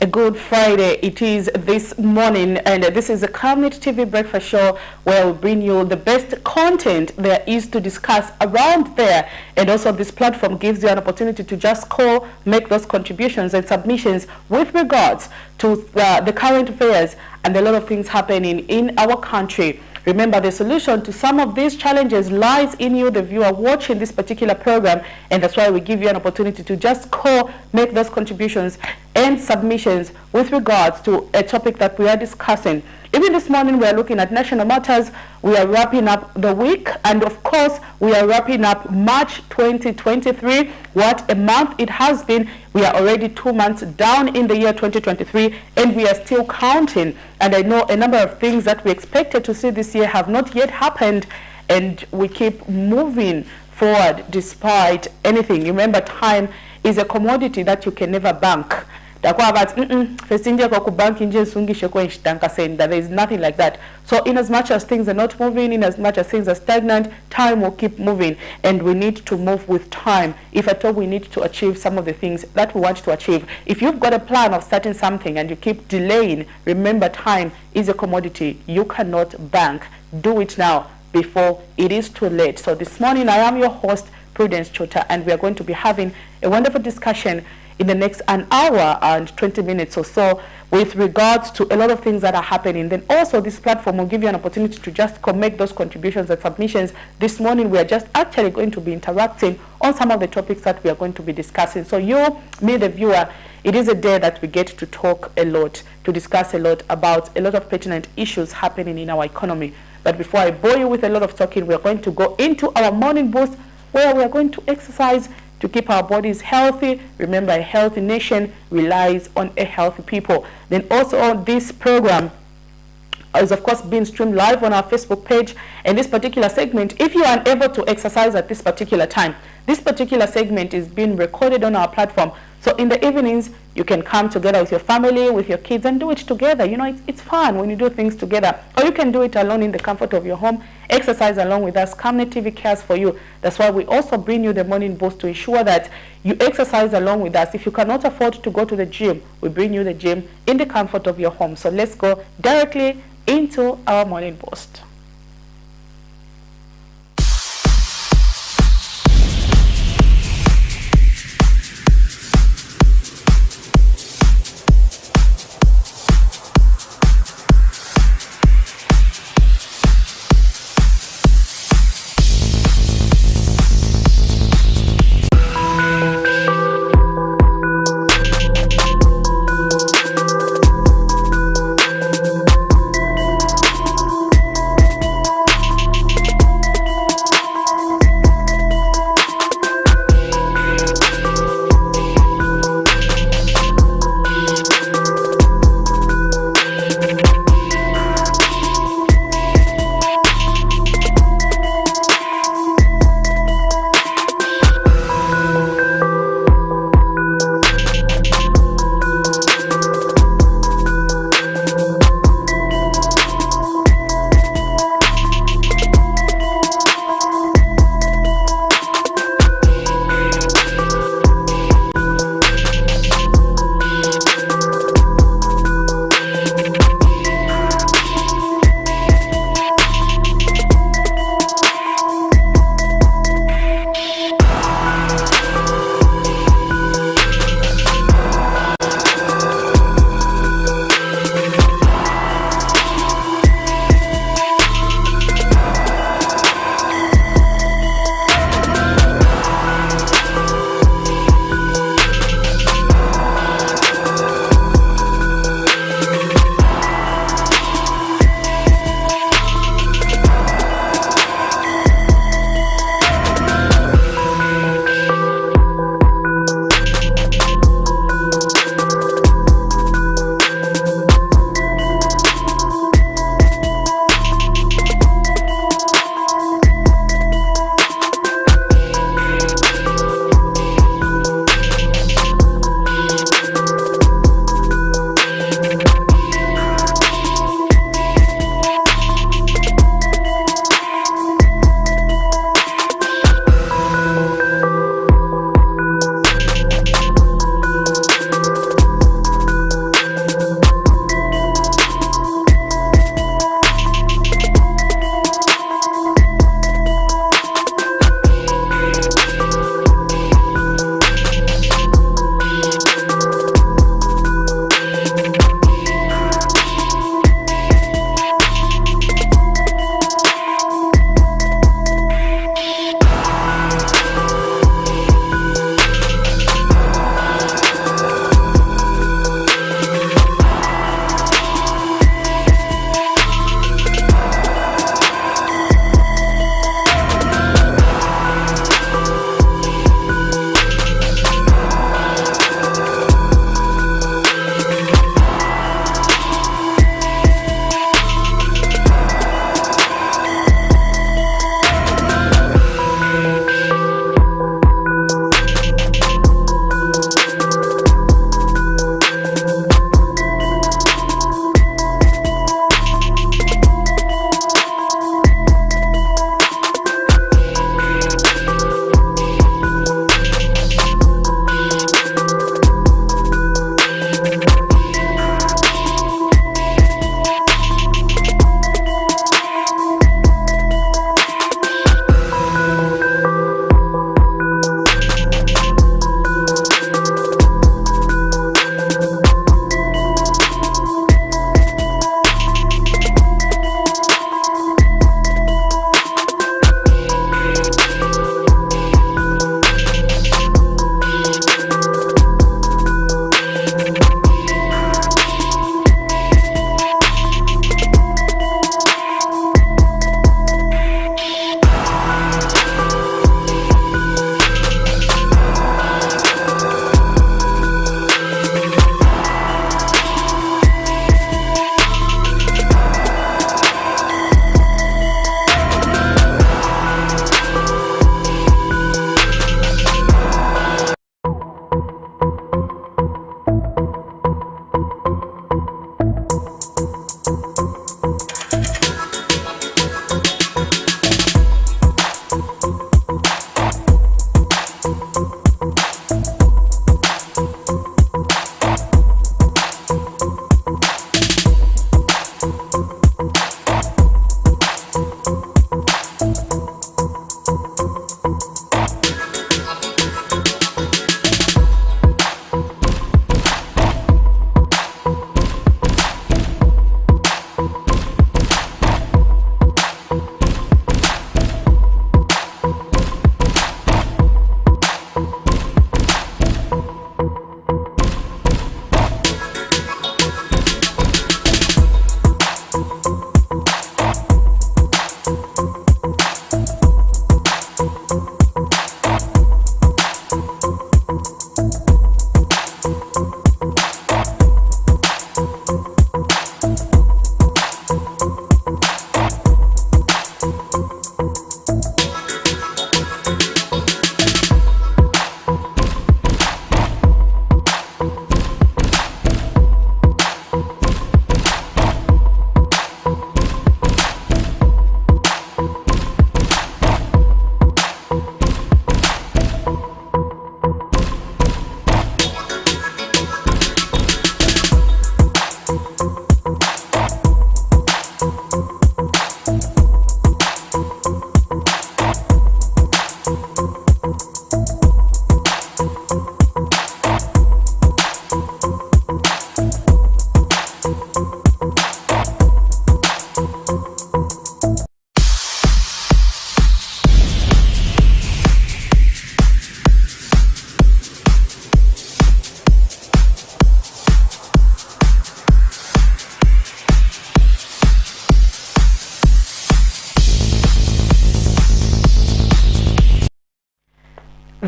A good Friday it is this morning, and this is a Camnet TV breakfast show where we bring you the best content there is to discuss around there. And also this platform gives you an opportunity to just call, make those contributions and submissions with regards to the current affairs and a lot of things happening in our country. Remember, the solution to some of these challenges lies in you, the viewer watching this particular program, and that's why we give you an opportunity to just call, make those contributions and submissions with regards to a topic that we are discussing. Even this morning, we are looking at national matters. We are wrapping up the week, and of course, we are wrapping up March 2023. What a month it has been. We are already 2 months down in the year 2023, and we are still counting. And I know a number of things that we expected to see this year have not yet happened, and we keep moving forward despite anything. Remember, time is a commodity that you can never bank. There is nothing like that. So in as much as things are not moving, in as much as things are stagnant, time will keep moving, and we need to move with time if at all we need to achieve some of the things that we want to achieve. If you've got a plan of starting something and you keep delaying, remember, time is a commodity you cannot bank. Do it now before it is too late. So this morning I am your host, Prudence Chota, and we are going to be having a wonderful discussion in the next an hour and 20 minutes or so with regards to a lot of things that are happening. Then also this platform will give you an opportunity to just make those contributions and submissions. This morning we are just actually going to be interacting on some of the topics that we are going to be discussing. So you, me the viewer, it is a day that we get to talk a lot, to discuss a lot about a lot of pertinent issues happening in our economy. But before I bore you with a lot of talking, we are going to go into our morning boost where we are going to exercise to keep our bodies healthy. Remember, a healthy nation relies on a healthy people. Then also this program is of course being streamed live on our Facebook page. And this particular segment, if you are unable to exercise at this particular time, this particular segment is being recorded on our platform. So in the evenings, you can come together with your family, with your kids, and do it together. You know, it's fun when you do things together. Or you can do it alone in the comfort of your home. Exercise along with us. Camnet TV cares for you. That's why we also bring you the morning boost to ensure that you exercise along with us. If you cannot afford to go to the gym, we bring you the gym in the comfort of your home. So let's go directly into our morning boost.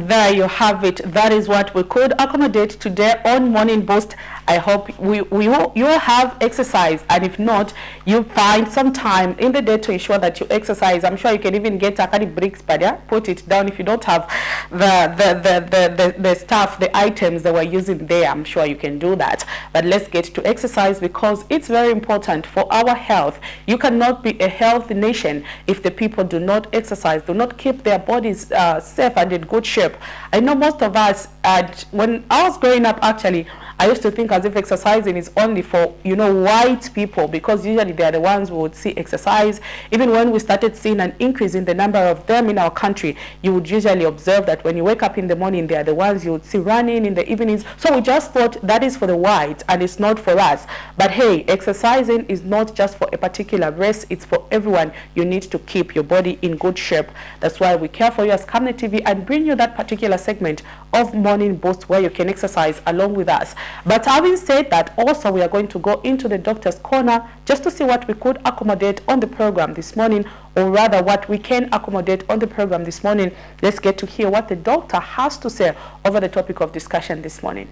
there you have it. That is what we could accommodate today on Morning Boost. I hope you have exercise, and if not, you find some time in the day to ensure that you exercise. I'm sure you can even get a kind of bricks, but yeah, put it down if you don't have the stuff, the items that we're using there. I'm sure you can do that. But let's get to exercise, because it's very important for our health. You cannot be a healthy nation if the people do not exercise, do not keep their bodies safe and in good shape. I know most of us, when I was growing up, actually, I used to think as if exercising is only for, you know, white people, because usually they are the ones who would see exercise. Even when we started seeing an increase in the number of them in our country, you would usually observe that when you wake up in the morning, they are the ones you would see running in the evenings. So we just thought that is for the whites and it's not for us. But hey, exercising is not just for a particular race, it's for everyone. You need to keep your body in good shape. That's why we care for you as Camnet TV and bring you that particular segment of Morning Boost where you can exercise along with us. But having said that, also we are going to go into the doctor's corner just to see what we could accommodate on the program this morning, or rather what we can accommodate on the program this morning. Let's get to hear what the doctor has to say over the topic of discussion this morning.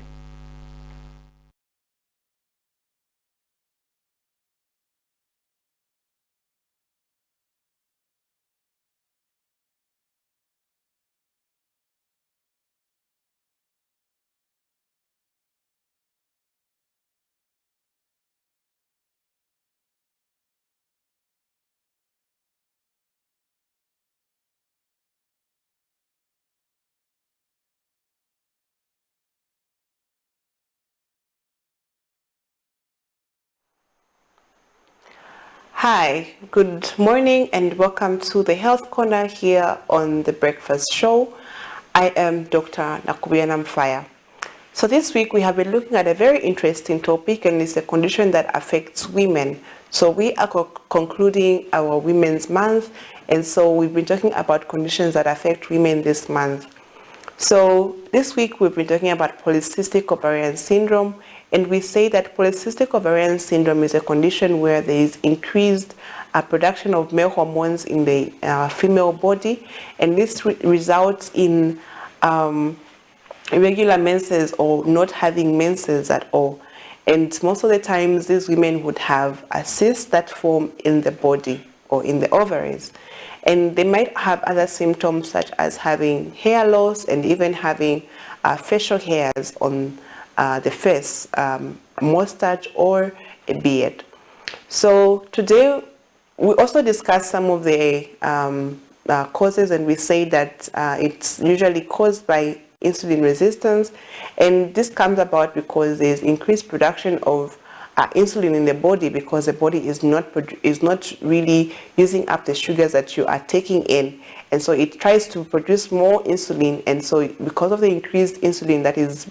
Hi, good morning and welcome to the Health Corner here on the Breakfast Show. I am Dr. Nakubiana Mfaya. So this week we have been looking at a very interesting topic, and it's a condition that affects women. So we are concluding our Women's Month, and so we've been talking about conditions that affect women this month. So this week we've been talking about polycystic ovarian syndrome, and we say that polycystic ovarian syndrome is a condition where there is increased production of male hormones in the female body, and this results in irregular menses or not having menses at all. And most of the times these women would have cysts that form in the body or in the ovaries. And they might have other symptoms such as having hair loss and even having facial hairs on the face, mustache or a beard. So today we also discuss some of the causes, and we say that it's usually caused by insulin resistance, and this comes about because there's increased production of insulin in the body, because the body is not really using up the sugars that you are taking in, and so it tries to produce more insulin, and so because of the increased insulin that is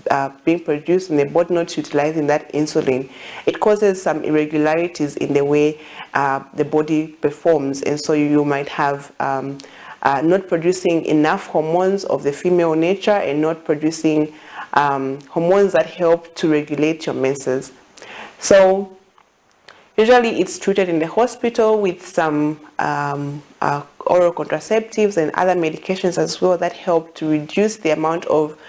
being produced in the body not utilizing that insulin, it causes some irregularities in the way the body performs, and so you might have not producing enough hormones of the female nature and not producing hormones that help to regulate your menses. So usually it's treated in the hospital with some oral contraceptives and other medications as well that help to reduce the amount of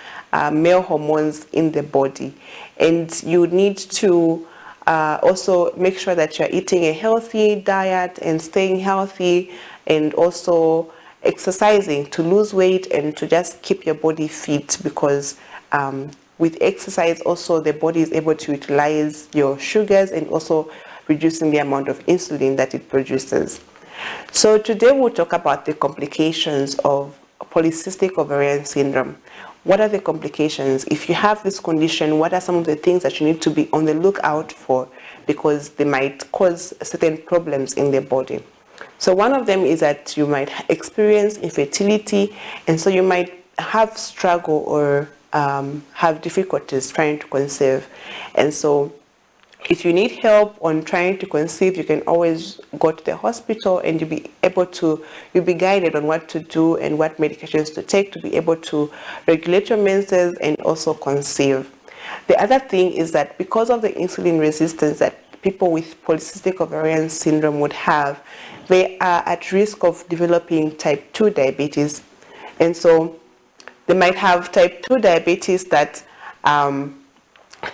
male hormones in the body. And you need to also make sure that you're eating a healthy diet and staying healthy, and also exercising to lose weight and to just keep your body fit, because with exercise also the body is able to utilize your sugars and also reducing the amount of insulin that it produces. So today we'll talk about the complications of polycystic ovarian syndrome. What are the complications? If you have this condition, what are some of the things that you need to be on the lookout for, because they might cause certain problems in the body? So one of them is that you might experience infertility, and so you might have struggle or have difficulties trying to conceive. And so if you need help on trying to conceive, you can always go to the hospital, and you'll be guided on what to do and what medications to take to be able to regulate your menses and also conceive. The other thing is that because of the insulin resistance that people with polycystic ovarian syndrome would have, they are at risk of developing type 2 diabetes. And so They might have type 2 diabetes that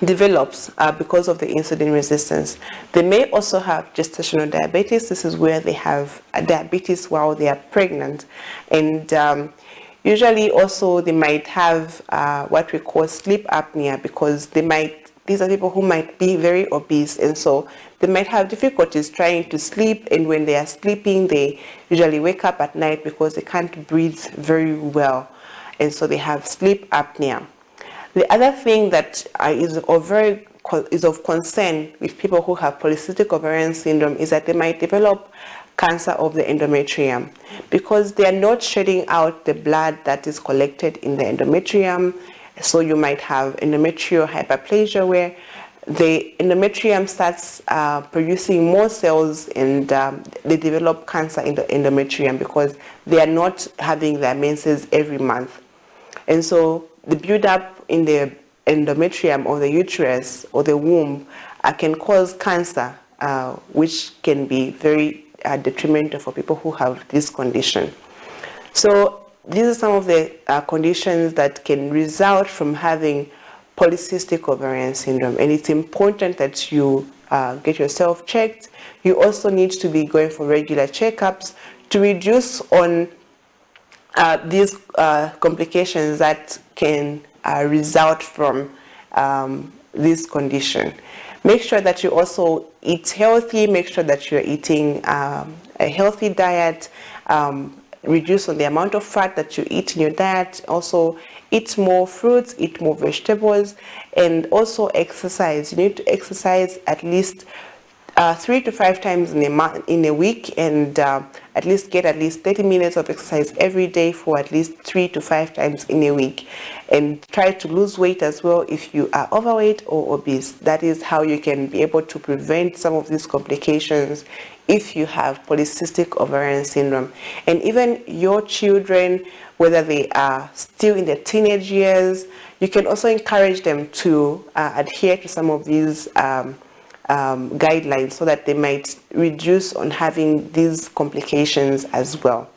develops because of the insulin resistance. They may also have gestational diabetes. This is where they have diabetes while they are pregnant. And usually also they might have what we call sleep apnea, because these are people who might be very obese, and so they might have difficulties trying to sleep, and when they are sleeping they usually wake up at night because they can't breathe very well, and so they have sleep apnea. The other thing that is of concern with people who have polycystic ovarian syndrome is that they might develop cancer of the endometrium, because they are not shedding out the blood that is collected in the endometrium. So you might have endometrial hyperplasia, where the endometrium starts producing more cells, and they develop cancer in the endometrium because they are not having their menses every month. And so the buildup in the endometrium or the uterus or the womb can cause cancer, which can be very detrimental for people who have this condition. So these are some of the conditions that can result from having polycystic ovarian syndrome, and it's important that you get yourself checked. You also need to be going for regular checkups to reduce on these complications that can result from this condition. Make sure that you also eat healthy. Make sure that you're eating a healthy diet. Reduce on the amount of fat that you eat in your diet. Also eat more fruits, eat more vegetables, and also exercise. You need to exercise at least 3 to 5 times in a week, and at least get at least 30 minutes of exercise every day for at least 3 to 5 times in a week. And try to lose weight as well if you are overweight or obese. That is how you can be able to prevent some of these complications if you have polycystic ovarian syndrome. And even your children, whether they are still in their teenage years, you can also encourage them to adhere to some of these guidelines, so that they might reduce on having these complications as well.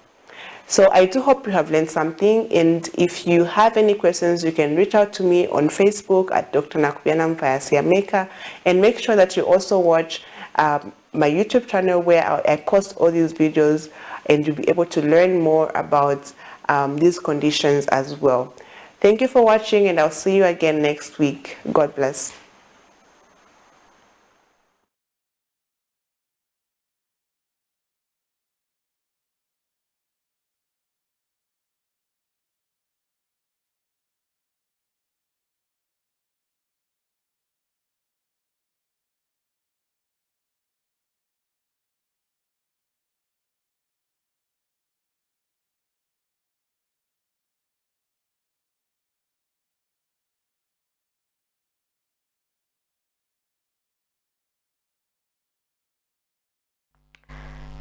So I do hope you have learned something, and if you have any questions, you can reach out to me on Facebook at Dr. Nakubyanam Maker, and make sure that you also watch my YouTube channel, where I post all these videos, and you'll be able to learn more about these conditions as well. Thank you for watching, and I'll see you again next week. God bless.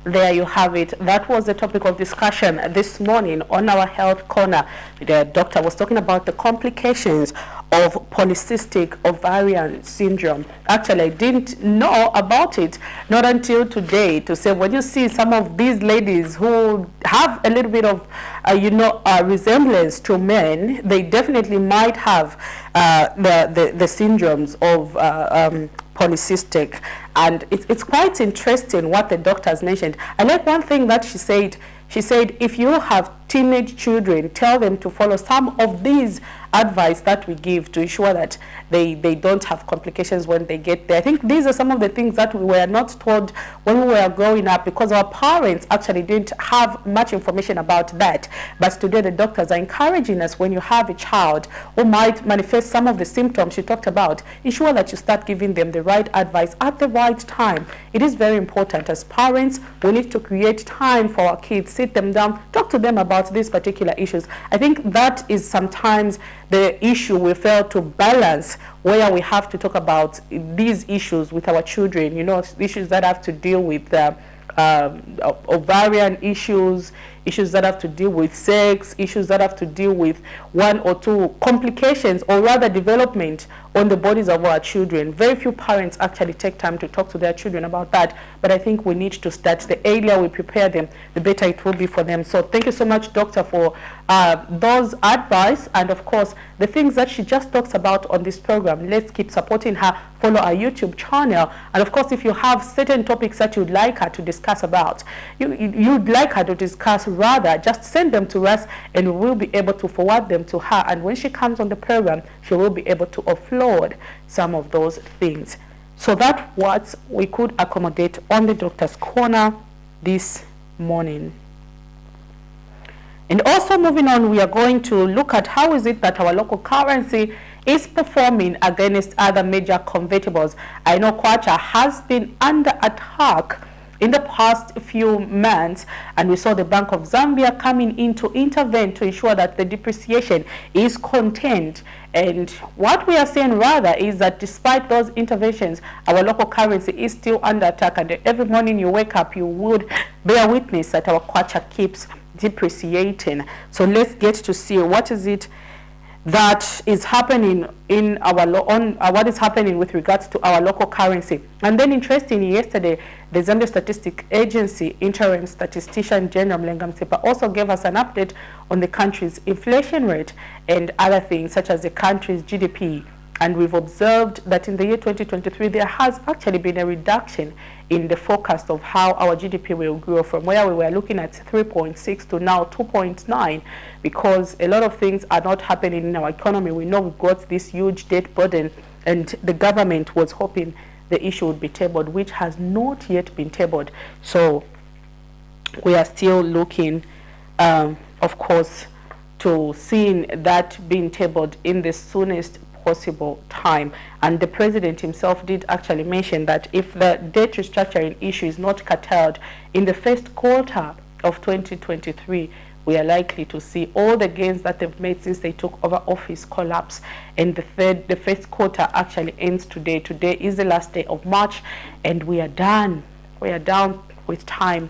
There you have it. That was the topic of discussion this morning on our Health Corner. The doctor was talking about the complications of polycystic ovarian syndrome. Actually, I didn't know about it not until today, to say when you see some of these ladies who have a little bit of resemblance to men, they definitely might have the syndromes of polycystic. And it's quite interesting what the doctors mentioned. I like one thing that she said. She said, if you have teenage children, tell them to follow some of these advice that we give to ensure that they don't have complications when they get there. I think these are some of the things that we were not told when we were growing up, because our parents actually didn't have much information about that. But today the doctors are encouraging us, when you have a child who might manifest some of the symptoms she talked about, ensure that you start giving them the right advice at the right time. It is very important. As parents, we need to create time for our kids, sit them down, talk to them about these particular issues. I think that is sometimes the issue we fail to balance, where we have to talk about these issues with our children, issues that have to deal with ovarian issues, issues that have to deal with sex, issues that have to deal with one or two complications, or rather development on the bodies of our children. Very few parents actually take time to talk to their children about that, but I think we need to start. The earlier we prepare them, the better it will be for them. So thank you so much, Doctor, for those advice, and of course the things that she just talks about on this program. Let's keep supporting her. Follow our YouTube channel, and of course if you have certain topics that you'd like her to discuss about, you'd like her to discuss, rather just send them to us and we'll be able to forward them to her, and when she comes on the program she will be able to offload some of those things. So that's what we could accommodate on the Doctor's Corner this morning. And also moving on, we are going to look at how is it that our local currency is performing against other major convertibles. I know Kwacha has been under attack in the past few months, and we saw the Bank of Zambia coming in to intervene to ensure that the depreciation is contained. And what we are saying rather is that despite those interventions, our local currency is still under attack, and every morning you wake up, you would bear witness that our Kwacha keeps depreciating. So let's get to see what is it that is happening in our what is happening with regards to our local currency. And then interestingly, yesterday the Zambia Statistics Agency interim statistician General Mlenga Msepa also gave us an update on the country's inflation rate and other things such as the country's GDP. And we've observed that in the year 2023 there has actually been a reduction in the forecast of how our GDP will grow, from where we were looking at 3.6 to now 2.9, because a lot of things are not happening in our economy. We know we've got this huge debt burden, and the government was hoping the issue would be tabled, which has not yet been tabled. So we are still looking, of course, to seeing that being tabled in the soonest possible time. And the president himself did actually mention that if the debt restructuring issue is not curtailed in the first quarter of 2023, we are likely to see all the gains that they've made since they took over office collapse. And the first quarter actually ends today. Today is the last day of March, and we are done. We are done with time,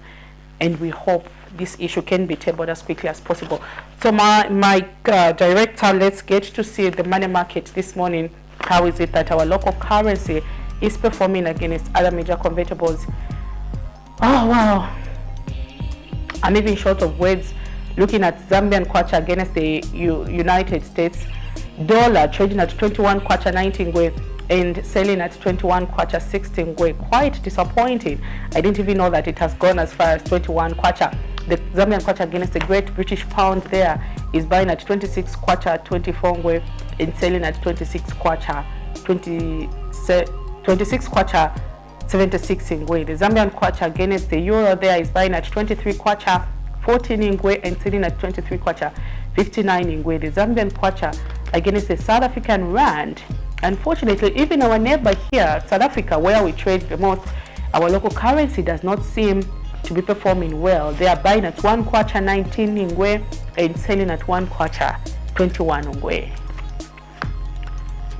and we hope this issue can be tabled as quickly as possible. So my director, let's get to see the money market this morning. How is it that our local currency is performing against other major convertibles? Oh wow, I'm even short of words looking at Zambian kwacha against the United States dollar, trading at 21 kwacha 19 ngwe and selling at 21 kwacha 16 ngwe. Quite disappointing. I didn't even know that it has gone as far as 21 kwacha. The Zambian kwacha against the Great British Pound there is buying at 26 kwacha 24 ngwe and selling at 26 kwacha 76 ngwe. The Zambian kwacha against the euro there is buying at 23 kwacha 14 ngwe and selling at 23 kwacha 59 ngwe. The Zambian kwacha against the South African rand. Unfortunately, even our neighbor here, South Africa, where we trade the most, our local currency does not seem to be performing well. They are buying at 1 kwacha 19 ngwe and selling at 1 kwacha 21 ngwe.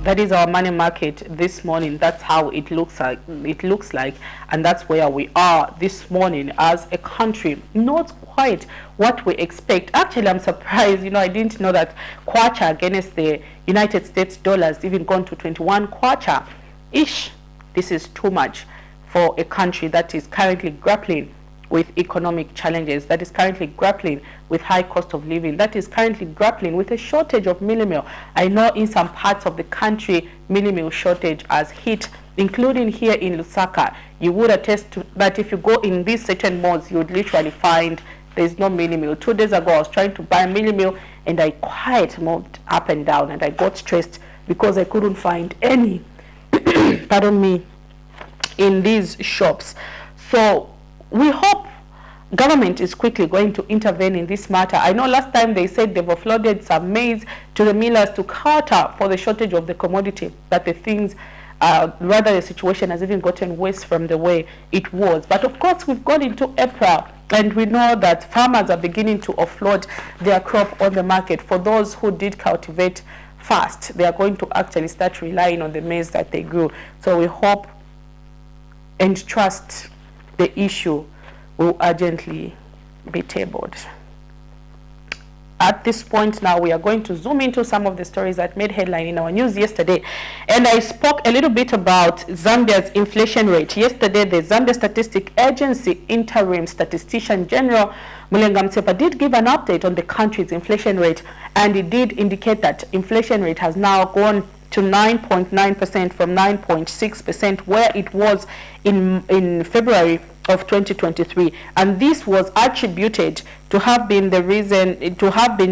That is our money market this morning. That's how it looks like. And that's where we are this morning as a country. Not quite what we expect. Actually, I'm surprised. You know, I didn't know that kwacha against the United States dollar has even gone to 21 kwacha. Ish, this is too much for a country that is currently grappling with economic challenges, that is currently grappling with high cost of living, that is currently grappling with a shortage of mealie meal. I know in some parts of the country mealie meal shortage has hit, including here in Lusaka. You would attest to that. If you go in these certain malls, you would literally find there's no mealie meal. 2 days ago I was trying to buy mealie meal and I quite moved up and down, and I got stressed because I couldn't find any pardon me, in these shops. So we hope government is quickly going to intervene in this matter. I know last time they said they've offloaded some maize to the millers to cater for the shortage of the commodity, but the things, rather the situation has even gotten worse from the way it was. But of course we've gone into April, and we know that farmers are beginning to offload their crop on the market. For those who did cultivate fast, they are going to actually start relying on the maize that they grew. So we hope and trust the issue will urgently be tabled. At this point now, we are going to zoom into some of the stories that made headline in our news yesterday. And I spoke a little bit about Zambia's inflation rate. Yesterday, the Zambia Statistics Agency Interim Statistician General Mulenga Mtsepa did give an update on the country's inflation rate, and it did indicate that inflation rate has now gone to 9.9% from 9.6%, where it was in February of 2023, and this was attributed to have been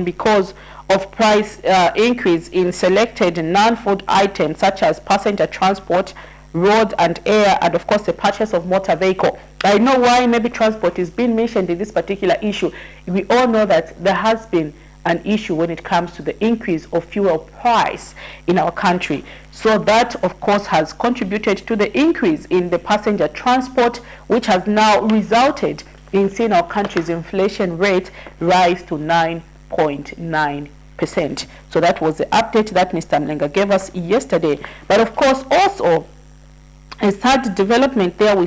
because of price increase in selected non-food items such as passenger transport, road and air, and of course the purchase of motor vehicle. I know why maybe transport is being mentioned in this particular issue. We all know that there has been an issue when it comes to the increase of fuel price in our country. So that, of course, has contributed to the increase in the passenger transport, which has now resulted in seeing our country's inflation rate rise to 9.9%. So that was the update that Mr. Mlenga gave us yesterday. But of course, also, a third development there we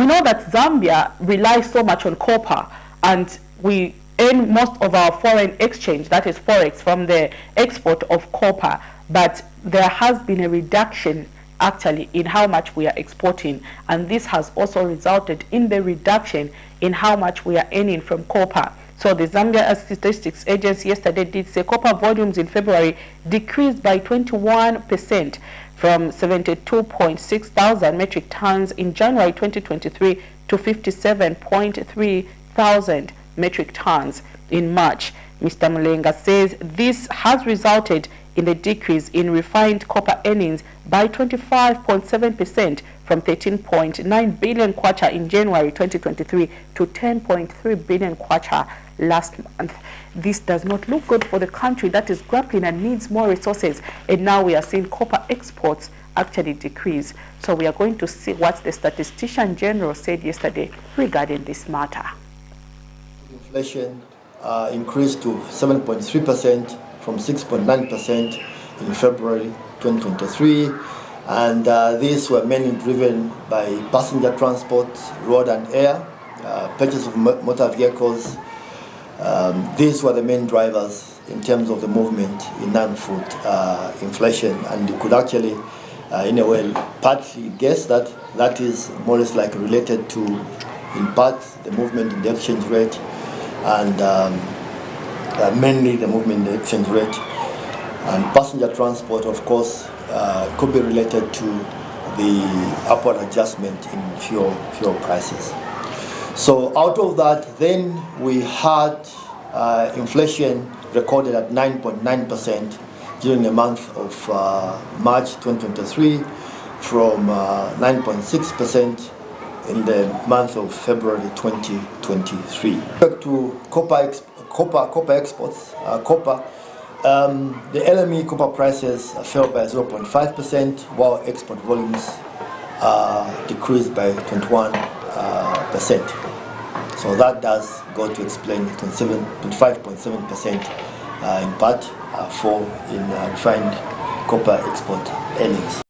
know that Zambia relies so much on copper, and we earn most of our foreign exchange, that is forex, from the export of copper, but there has been a reduction actually in how much we are exporting, and this has also resulted in the reduction in how much we are earning from copper. So the Zambia Statistics Agency yesterday did say copper volumes in February decreased by 21% from 72.6 thousand metric tons in January 2023 to 57.3 thousand metric tons in March. Mr. Mulenga says this has resulted in a decrease in refined copper earnings by 25.7% from 13.9 billion kwacha in January 2023 to 10.3 billion kwacha last month. This does not look good for the country that is grappling and needs more resources, and now we are seeing copper exports actually decrease. So we are going to see what the Statistician General said yesterday regarding this matter. Inflation increased to 7.3% from 6.9% in February 2023, and these were mainly driven by passenger transport, road and air, purchase of motor vehicles. These were the main drivers in terms of the movement in non-food inflation, and you could actually, in a way, partly guess that that is more or less like related to, in part, the movement in the exchange rate, and mainly the movement in the exchange rate. And passenger transport, of course, could be related to the upward adjustment in fuel prices. So out of that, then we had inflation recorded at 9.9% during the month of March 2023 from 9.6% in the month of February 2023. Back to copper exports, the LME copper prices fell by 0.5%, while export volumes decreased by 21%. So that does go to explain 25.7% in part fall in refined copper export earnings.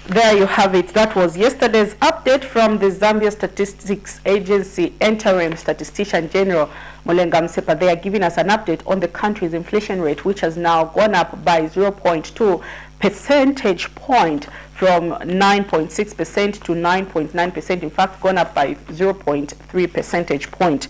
There you have it. That was yesterday's update from the Zambia Statistics Agency Interim Statistician General Mulenga Mtsepa. They are giving us an update on the country's inflation rate, which has now gone up by 0.2 percentage point from 9.6% to 9.9%. In fact, gone up by 0.3 percentage point.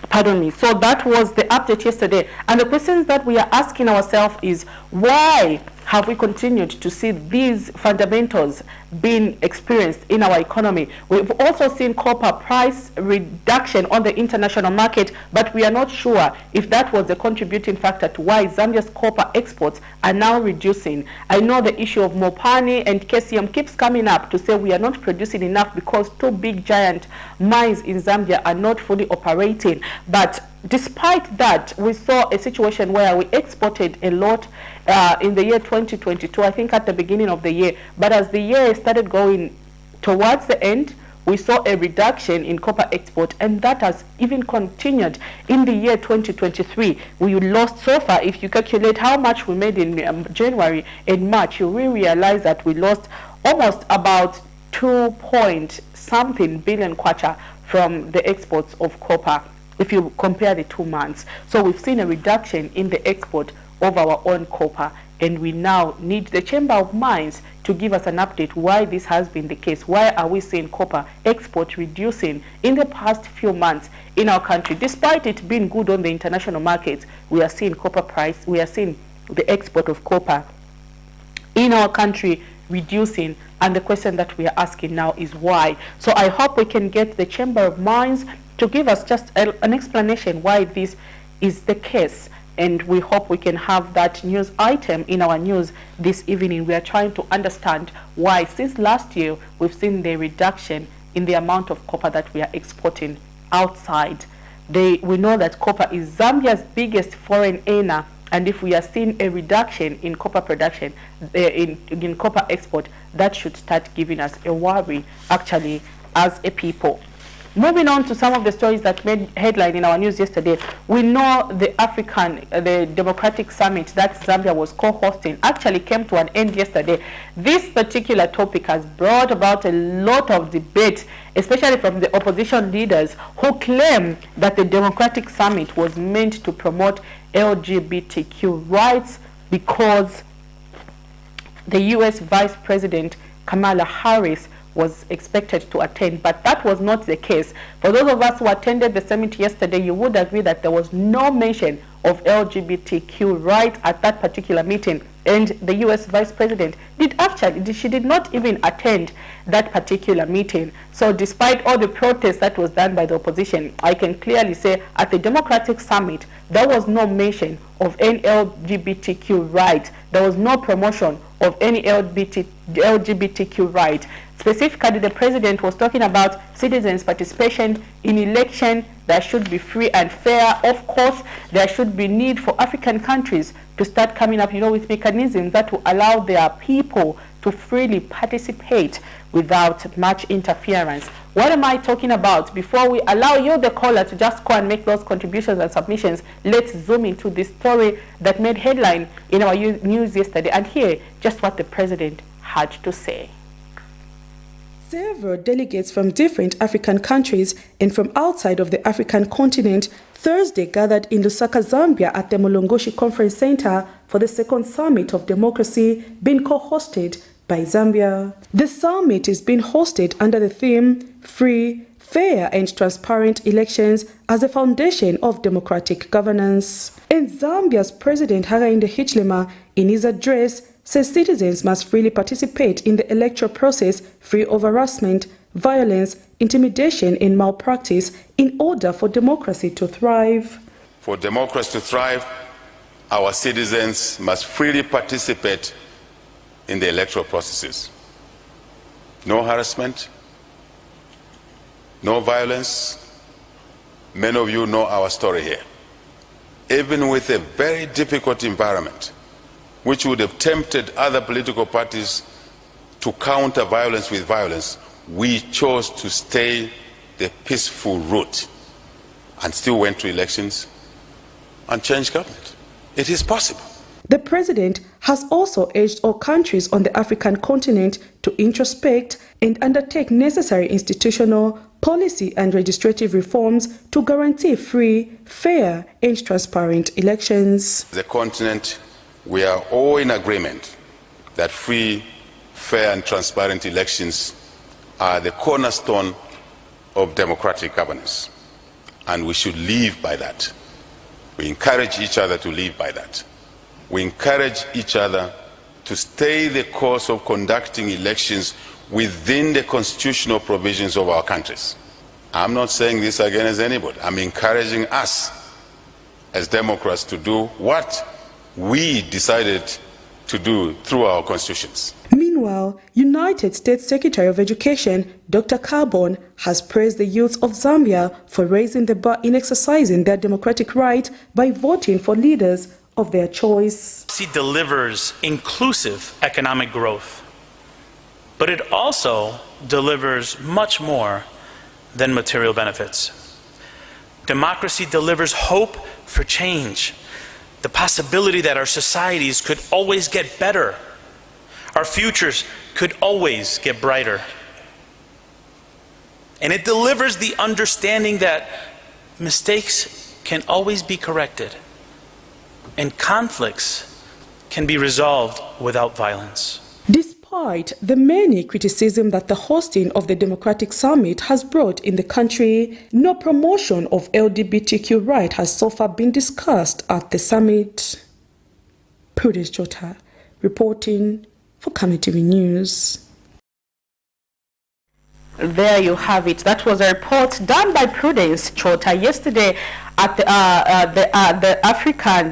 Pardon me. So that was the update yesterday. And the questions that we are asking ourselves is, why have we continued to see these fundamentals being experienced in our economy? We've also seen copper price reduction on the international market, but we are not sure if that was the contributing factor to why Zambia's copper exports are now reducing. I know the issue of Mopani and KCM keeps coming up to say we are not producing enough because two big giant mines in Zambia are not fully operating. But despite that, we saw a situation where we exported a lot in the year 2022, I think at the beginning of the year. But as the year started going towards the end, we saw a reduction in copper export, and that has even continued in the year 2023. We lost so far, if you calculate how much we made in January and March, you will realize that we lost almost about 2-point-something billion kwacha from the exports of copper if you compare the 2 months. So we've seen a reduction in the export of our own copper, and we now need the Chamber of Mines to give us an update why this has been the case. Why are we seeing copper export reducing in the past few months in our country? Despite it being good on the international markets, we are seeing copper price, we are seeing the export of copper in our country reducing, and the question that we are asking now is why. So I hope we can get the Chamber of Mines to give us just an explanation why this is the case, and we hope we can have that news item in our news this evening. We are trying to understand why since last year we've seen the reduction in the amount of copper that we are exporting outside. We know that copper is Zambia's biggest foreign earner, and if we are seeing a reduction in copper production, in copper export, that should start giving us a worry, actually, as a people. Moving on to some of the stories that made headline in our news yesterday, we know the Democratic Summit that Zambia was co-hosting actually came to an end yesterday. This particular topic has brought about a lot of debate, especially from the opposition leaders who claim that the Democratic Summit was meant to promote LGBTQ rights because the U.S. Vice President Kamala Harris was expected to attend, but that was not the case. For those of us who attended the summit yesterday, you would agree that there was no mention of LGBTQ rights at that particular meeting, and the U.S. Vice President she did not even attend that particular meeting. So despite all the protests that was done by the opposition, I can clearly say at the Democratic Summit, there was no mention of any LGBTQ right. There was no promotion of any LGBTQ right. Specifically, the president was talking about citizens' participation in election. There should be free and fair. Of course, there should be need for African countries to start coming up, with mechanisms that will allow their people to freely participate without much interference. What am I talking about? Before we allow you, the caller, to just go and make those contributions and submissions, let's zoom into this story that made headline in our news yesterday and hear just what the president had to say. Several delegates from different African countries and from outside of the African continent Thursday gathered in Lusaka, Zambia at the Mulungushi Conference Center for the second Summit of Democracy being co-hosted by Zambia. The summit is being hosted under the theme Free, Fair and Transparent Elections as a Foundation of Democratic Governance. And Zambia's President Hakainde Hichilema, in his address, says citizens must freely participate in the electoral process free of harassment, violence, intimidation and malpractice in order for democracy to thrive. For democracy to thrive, our citizens must freely participate in the electoral processes. No harassment, no violence. Many of you know our story here. Even with a very difficult environment, which would have tempted other political parties to counter violence with violence, we chose to stay the peaceful route and still went to elections and changed government. It is possible. The president has also urged all countries on the African continent to introspect and undertake necessary institutional, policy and legislative reforms to guarantee free, fair and transparent elections. The continent, we are all in agreement that free, fair and transparent elections are the cornerstone of democratic governance, and we should live by that. We encourage each other to live by that. We encourage each other to stay the course of conducting elections within the constitutional provisions of our countries. I'm not saying this against anybody. I'm encouraging us as Democrats to do what we decided to do through our constitutions. Meanwhile, United States Secretary of Education Dr. Carbon has praised the youth of Zambia for raising the bar in exercising their democratic right by voting for leaders of their choice. It delivers inclusive economic growth, but it also delivers much more than material benefits. Democracy delivers hope for change, the possibility that our societies could always get better, our futures could always get brighter. And it delivers the understanding that mistakes can always be corrected and conflicts can be resolved without violence. Despite the many criticism that the hosting of the Democratic Summit has brought in the country, no promotion of LGBTQ rights has so far been discussed at the summit. Prudence Chota reporting for Camnet TV News. There you have it. That was a report done by Prudence Chota yesterday at the African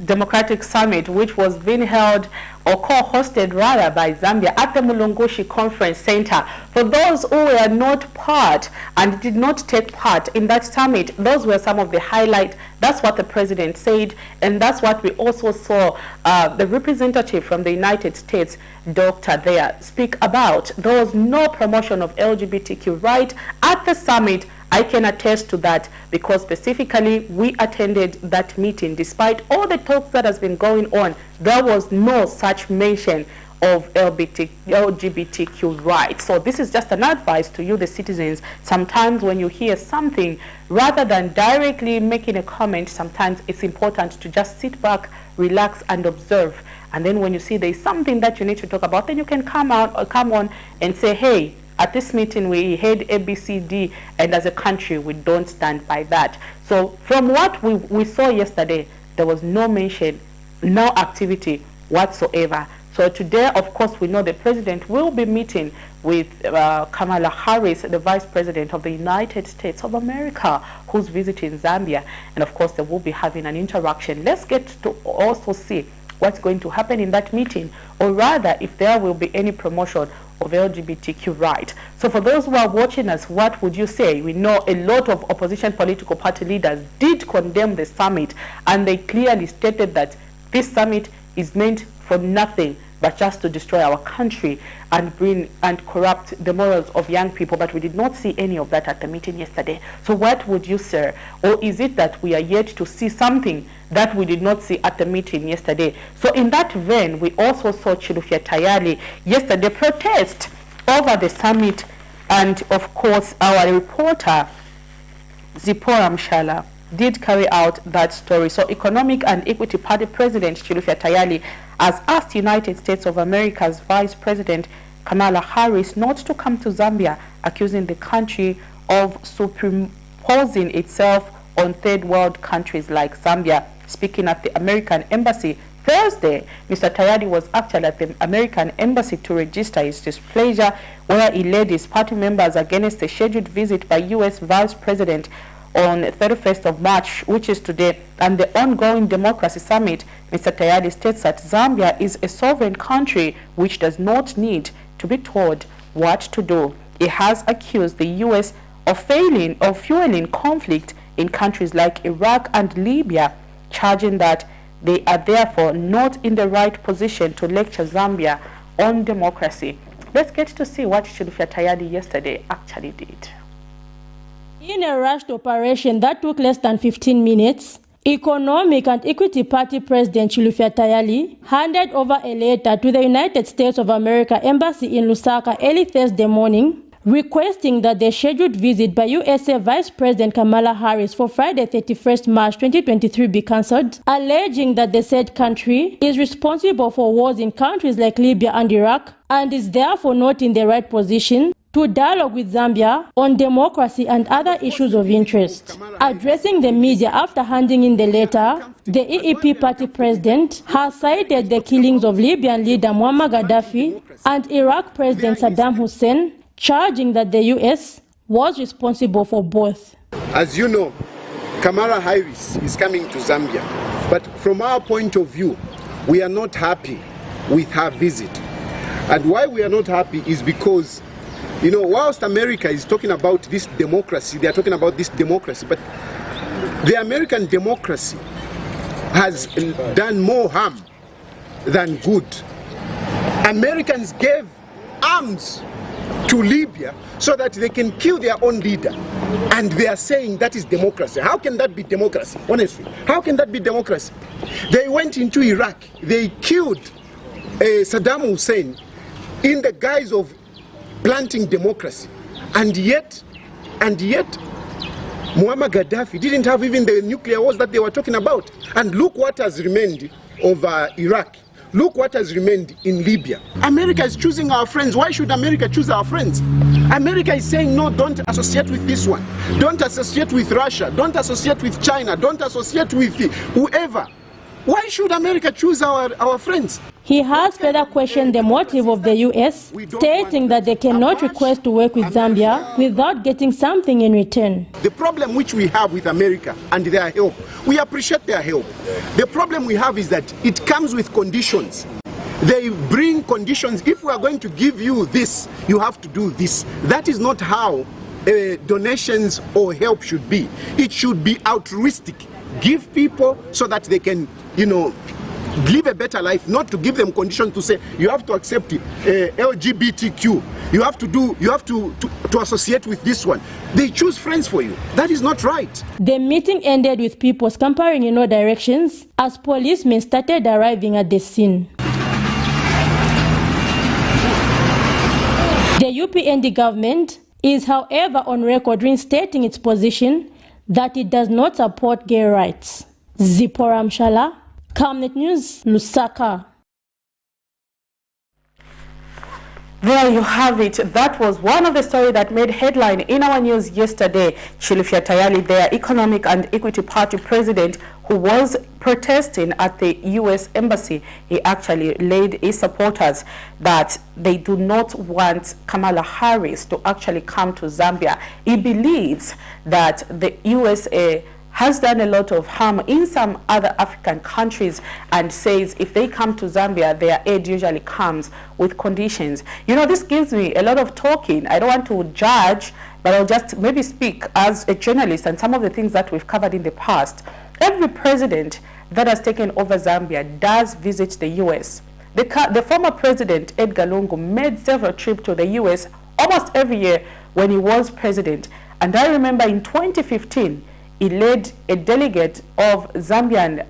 Democratic Summit, which was being held or co-hosted rather by Zambia at the Mulungushi Conference Center. For those who were not part and did not take part in that summit, those were some of the highlights. That's what the president said, and that's what we also saw the representative from the United States, doctor there, speak about. There was no promotion of LGBTQ rights at the summit. I can attest to that because specifically we attended that meeting. Despite all the talks that has been going on, there was no such mention of LGBTQ rights. So this is just an advice to you, the citizens. Sometimes when you hear something, rather than directly making a comment, sometimes it's important to just sit back, relax and observe. And then when you see there's something that you need to talk about, then you can come on and say, hey, at this meeting, we had ABCD, and as a country, we don't stand by that. So from what we saw yesterday, there was no mention, no activity whatsoever. So today, of course, we know the president will be meeting with Kamala Harris, the vice president of the United States of America, who's visiting Zambia. And of course, they will be having an interaction. Let's get to also see what's going to happen in that meeting, or rather, if there will be any promotion of LGBTQ rights. So for those who are watching us, what would you say? We know a lot of opposition political party leaders did condemn the summit, and they clearly stated that this summit is meant for nothing but just to destroy our country and bring and corrupt the morals of young people. But we did not see any of that at the meeting yesterday. So what would you say? Or is it that we are yet to see something that we did not see at the meeting yesterday? So in that vein, we also saw Chilufya Tayali yesterday protest over the summit, and of course our reporter Zipporah Mshala did carry out that story. So Economic and Equity Party President Chilufya Tayali has asked United States of America's Vice President Kamala Harris not to come to Zambia, accusing the country of superimposing itself on third world countries like Zambia. Speaking at the American Embassy Thursday, Mr. Tayali was actually at the American Embassy to register his displeasure, where he led his party members against a scheduled visit by U.S. Vice President on 31st of March, which is today, and the ongoing Democracy Summit. Mr. Tayali states that Zambia is a sovereign country which does not need to be told what to do. He has accused the U.S. of fueling conflict in countries like Iraq and Libya, charging that they are therefore not in the right position to lecture Zambia on democracy. Let's get to see what Chilufya Tayali yesterday actually did. In a rushed operation that took less than 15 minutes, Economic and Equity Party President Chilufya Tayali handed over a letter to the United States of America Embassy in Lusaka early Thursday morning, requesting that the scheduled visit by USA Vice President Kamala Harris for Friday 31st March 2023 be cancelled, alleging that the said country is responsible for wars in countries like Libya and Iraq and is therefore not in the right position to dialogue with Zambia on democracy and other issues of interest. Addressing the media after handing in the letter, the EEP party president has cited the killings of Libyan leader Muammar Gaddafi and Iraq President Saddam Hussein, charging that the U.S. was responsible for both. As you know, Kamala Harris is coming to Zambia, but from our point of view, we are not happy with her visit. And why we are not happy is because, you know, whilst America is talking about this democracy, they are talking about this democracy, but the American democracy has done more harm than good. Americans gave arms to Libya so that they can kill their own leader, and they are saying that is democracy. How can that be democracy? Honestly, how can that be democracy? They went into Iraq, they killed Saddam Hussein in the guise of planting democracy, and yet And yet, Muammar Gaddafi didn't have even the nuclear wars that they were talking about. And look what has remained of Iraq. Look what has remained in Libya. America is choosing our friends. Why should America choose our friends? America is saying, no, don't associate with this one. Don't associate with Russia. Don't associate with China. Don't associate with whoever. Why should America choose our friends? He has further questioned the motive of the U.S., stating that they cannot request to work with Zambia without getting something in return. The problem which we have with America and their help, we appreciate their help. The problem we have is that it comes with conditions. They bring conditions. If we are going to give you this, you have to do this. That is not how donations or help should be. It should be altruistic. Give people so that they can, live a better life, not to give them conditions to say you have to accept LGBTQ. You have to associate with this one. They choose friends for you. That is not right. The meeting ended with people scampering in all directions as policemen started arriving at the scene. The UPND government is, however, on record reinstating its position that it does not support gay rights. Zipporah Mshala, Camnet News, Lusaka. There you have it. That was one of the stories that made headline in our news yesterday. Chilufya Tayali, their Economic and Equity Party president, who was protesting at the U.S. Embassy, he actually laid his supporters that they do not want Kamala Harris to actually come to Zambia. He believes that the USA has done a lot of harm in some other African countries and says if they come to Zambia, their aid usually comes with conditions. This gives me a lot of talking. I don't want to judge, but I'll just maybe speak as a journalist and some of the things that we've covered in the past. Every president that has taken over Zambia does visit the U.S. The former president, Edgar Lungu, made several trips to the U.S. almost every year when he was president. And I remember in 2015, he led a delegate of Zambian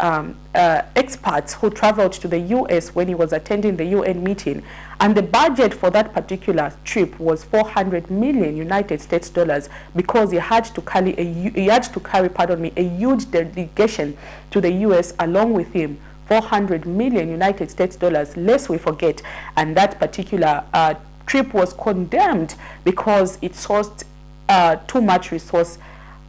experts who traveled to the U.S. when he was attending the UN meeting. And the budget for that particular trip was 400 million United States dollars because he had to carry a huge delegation to the U.S. along with him. 400 million United States dollars, lest we forget. And that particular trip was condemned because it sourced too much resource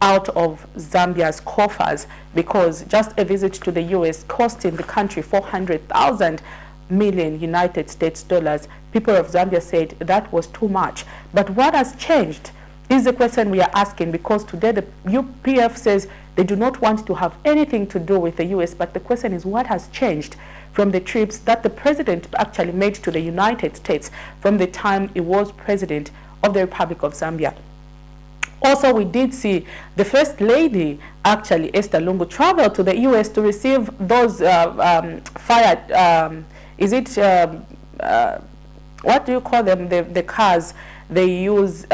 out of Zambia's coffers, because just a visit to the U.S. costing the country 400,000 million United States dollars. People of Zambia said that was too much. But what has changed is the question we are asking, because today the UPF says they do not want to have anything to do with the U.S. But the question is, what has changed from the trips that the president actually made to the United States from the time he was president of the Republic of Zambia? Also, we did see the First Lady, actually, Esther Lungu, travel to the U.S. to receive those what do you call them, the cars they use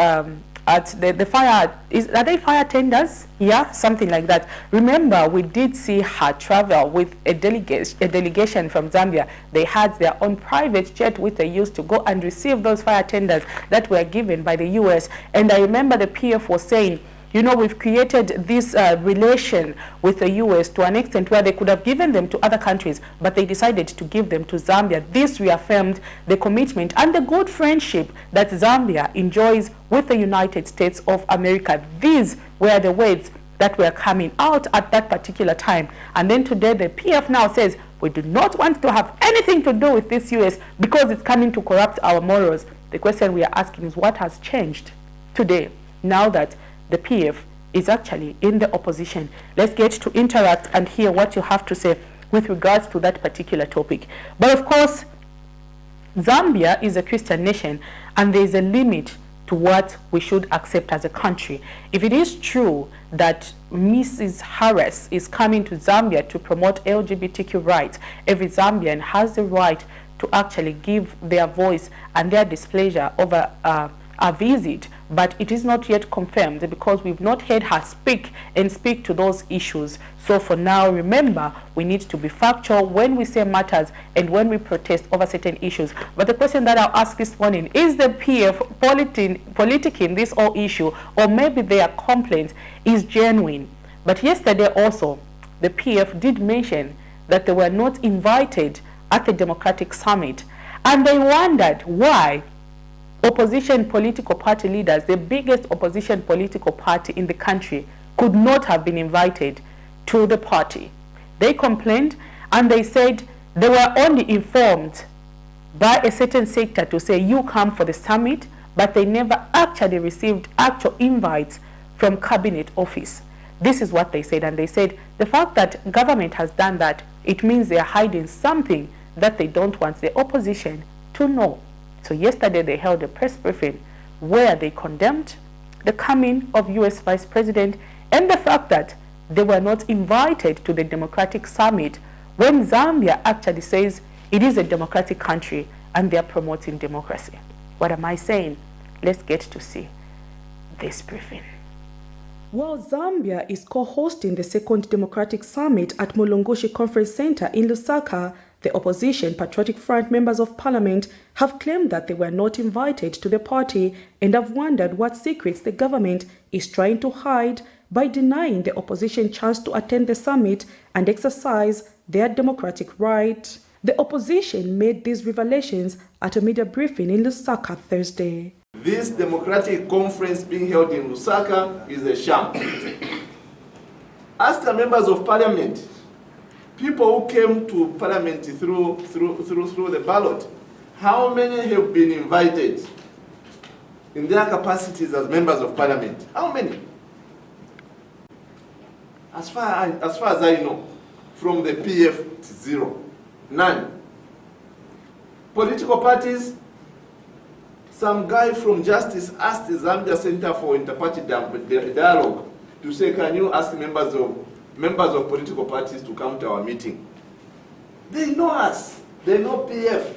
at the fire, are they fire tenders? Yeah, something like that. Remember, we did see her travel with a delegation from Zambia. They had their own private jet which they used to go and receive those fire tenders that were given by the U.S. And I remember the PF was saying, we've created this relation with the U.S. to an extent where they could have given them to other countries, but they decided to give them to Zambia. This reaffirmed the commitment and the good friendship that Zambia enjoys with the United States of America. These were the words that were coming out at that particular time. And then today the PF now says, we do not want to have anything to do with this U.S. because it's coming to corrupt our morals. The question we are asking is, what has changed today now that the PF is actually in the opposition? Let's get to interact and hear what you have to say with regards to that particular topic. But of course, Zambia is a Christian nation, and there is a limit to what we should accept as a country. If it is true that Mrs. Harris is coming to Zambia to promote LGBTQ rights, every Zambian has the right to actually give their voice and their displeasure over a visit but it is not yet confirmed because we've not heard her speak to those issues. So for now, remember, we need to be factual when we say matters and when we protest over certain issues. But the question that I'll ask this morning, is the PF politicking this whole issue, or maybe their complaint is genuine? But yesterday also, the PF did mention that they were not invited at the Democratic Summit, and they wondered why opposition political party leaders, the biggest opposition political party in the country, could not have been invited to the party. They complained and they said they were only informed by a certain sector to say, you come for the summit, but they never actually received actual invites from Cabinet office. This is what they said, and they said the fact that government has done that, it means they are hiding something that they don't want the opposition to know. So yesterday they held a press briefing where they condemned the coming of US Vice President and the fact that they were not invited to the Democratic Summit when Zambia actually says it is a democratic country and they are promoting democracy. What am I saying? Let's get to see this briefing. While Zambia is co-hosting the second Democratic Summit at Mulungushi Conference Center in Lusaka, the opposition Patriotic Front members of parliament have claimed that they were not invited to the party and have wondered what secrets the government is trying to hide by denying the opposition chance to attend the summit and exercise their democratic right. The opposition made these revelations at a media briefing in Lusaka Thursday. This democratic conference being held in Lusaka is a sham. Ask the members of parliament, people who came to parliament through the ballot, how many have been invited in their capacities as members of parliament? How many? As far as I know, from the PF, zero. None. Political parties, some guy from Justice asked the Zambia Center for Interparty Dialogue to say, can you ask members of political parties to come to our meeting? They know us. They know PF.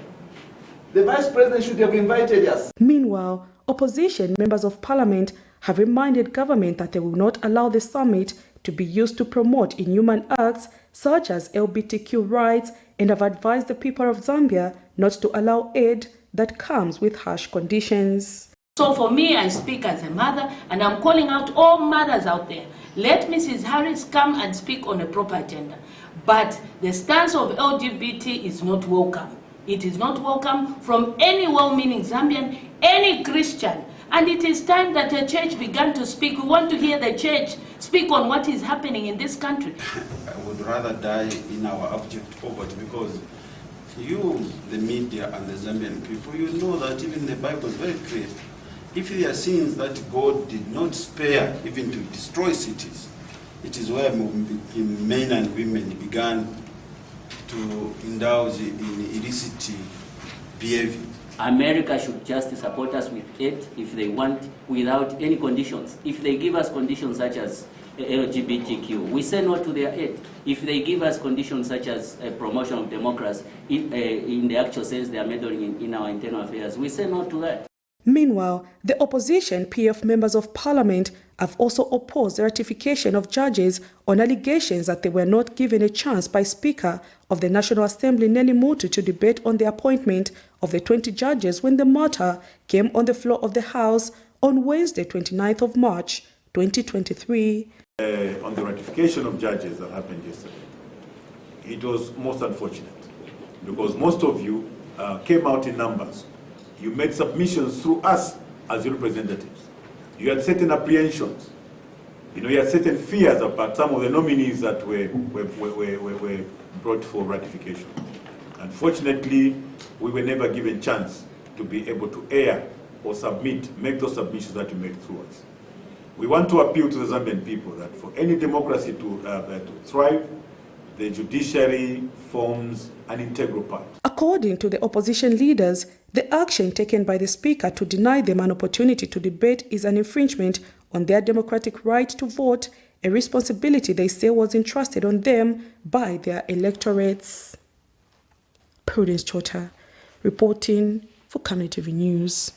The Vice President should have invited us. Meanwhile, opposition members of parliament have reminded government that they will not allow the summit to be used to promote inhuman acts such as LGBTQ rights and have advised the people of Zambia not to allow aid that comes with harsh conditions. So for me, I speak as a mother, and I'm calling out all mothers out there. Let Mrs. Harris come and speak on a proper agenda. But the stance of LGBT is not welcome. It is not welcome from any well-meaning Zambian, any Christian. And it is time that the church began to speak. We want to hear the church speak on what is happening in this country. I would rather die in our abject poverty because you, the media and the Zambian people, you know that even the Bible is very clear. If there are sins that God did not spare even to destroy cities, it is where men and women began to indulge in illicit behavior. America should just support us with aid if they want, without any conditions. If they give us conditions such as LGBTQ, we say no to their aid. If they give us conditions such as promotion of democracy, in the actual sense they are meddling in our internal affairs, we say no to that. Meanwhile, the opposition PF members of parliament have also opposed the ratification of judges on allegations that they were not given a chance by Speaker of the National Assembly Nelly Mutu to debate on the appointment of the 20 judges when the matter came on the floor of the House on Wednesday, 29th of March, 2023. On the ratification of judges that happened yesterday, it was most unfortunate because most of you came out in numbers. You made submissions through us as your representatives. You had certain apprehensions. You had certain fears about some of the nominees that were brought for ratification. Unfortunately, we were never given a chance to be able to air or make those submissions that you make through us. We want to appeal to the Zambian people that for any democracy to thrive, the judiciary forms an integral part. According to the opposition leaders, the action taken by the Speaker to deny them an opportunity to debate is an infringement on their democratic right to vote, a responsibility they say was entrusted on them by their electorates. Prudence Chota, reporting for Camnet TV News.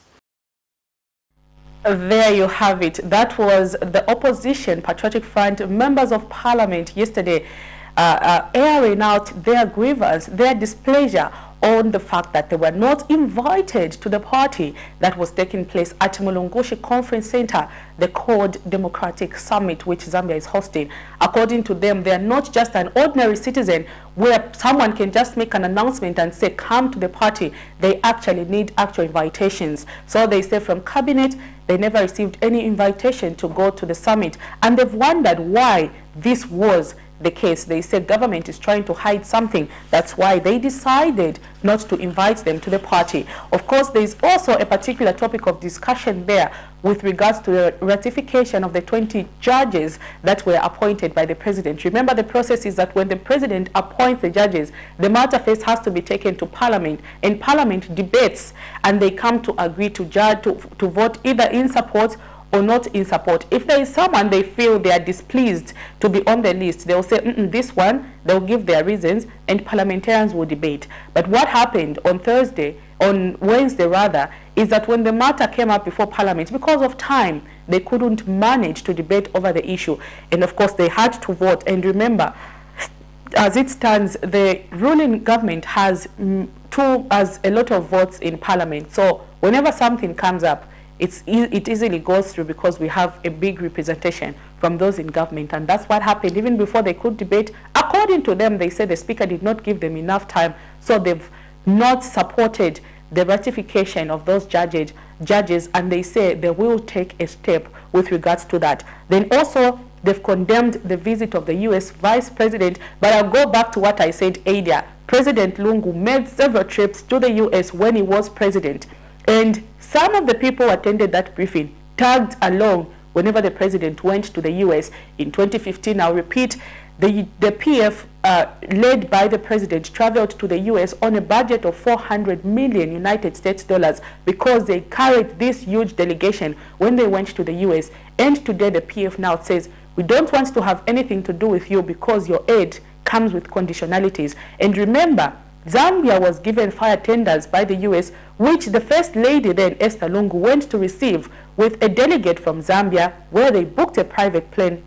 There you have it. That was the opposition Patriotic Front members of parliament yesterday airing out their grievance, their displeasure on the fact that they were not invited to the party that was taking place at Mulungushi Conference Center, the Code Democratic Summit, which Zambia is hosting. According to them, they are not just an ordinary citizen where someone can just make an announcement and say, come to the party. They actually need actual invitations. So they say from cabinet, they never received any invitation to go to the summit. And they've wondered why this was the case. They said government is trying to hide something. That's why they decided not to invite them to the party. Of course, there is also a particular topic of discussion there with regards to the ratification of the 20 judges that were appointed by the president. Remember, the process is that when the president appoints the judges, the matter first has to be taken to parliament, and parliament debates, and they come to agree to vote either in support or not in support. If there is someone they feel they are displeased to be on the list, they'll say, this one, they'll give their reasons, and parliamentarians will debate. But what happened on Wednesday rather, is that when the matter came up before parliament, because of time, they couldn't manage to debate over the issue. And of course, they had to vote. And remember, as it stands, the ruling government has a lot of votes in parliament. So whenever something comes up, it easily goes through because we have a big representation from those in government. And that's what happened even before they could debate. According to them, they said the speaker did not give them enough time, so they've not supported the ratification of those judges, and they say they will take a step with regards to that. Then also, they've condemned the visit of the U.S. Vice President, but I'll go back to what I said earlier. President Lungu made several trips to the U.S. when he was president, and some of the people who attended that briefing tagged along whenever the president went to the U.S. In 2015, I'll repeat, the PF led by the president traveled to the U.S. on a budget of 400 million United States dollars because they carried this huge delegation when they went to the U.S. And today the PF now says, we don't want to have anything to do with you because your aid comes with conditionalities. And remember, Zambia was given fire tenders by the U.S., which the First Lady then, Esther Lungu, went to receive with a delegate from Zambia, where they booked a private plane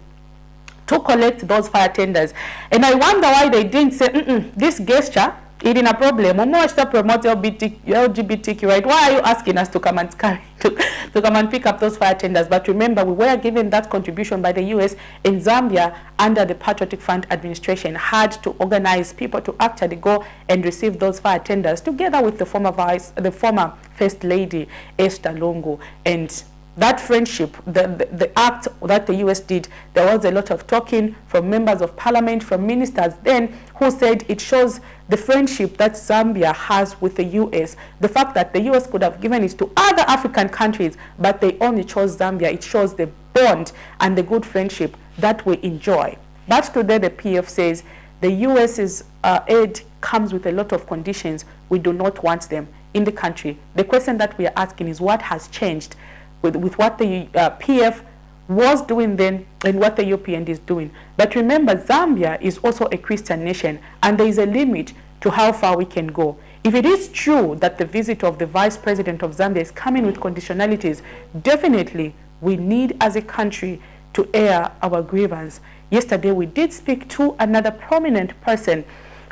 to collect those fire tenders. And I wonder why they didn't say, this gesture, it is a problem. To promote LGBTQ, right? Why are you asking us to come and pick up those fire tenders? But remember, we were given that contribution by the U.S. in Zambia under the Patriotic Front administration had to organize people to actually go and receive those fire tenders together with the former First Lady Esther Lungu. And that friendship, the act that the U.S. did, there was a lot of talking from members of parliament, from ministers then, who said it shows the friendship that Zambia has with the U.S. The fact that the U.S. could have given it to other African countries, but they only chose Zambia. It shows the bond and the good friendship that we enjoy. But today the PF says the U.S.'s aid comes with a lot of conditions. We do not want them in the country. The question that we are asking is what has changed with what the PF was doing then and what the UPN is doing. But remember, Zambia is also a Christian nation, and there is a limit to how far we can go. If it is true that the visit of the Vice President of Zambia is coming with conditionalities, definitely we need as a country to air our grievance. Yesterday we did speak to another prominent person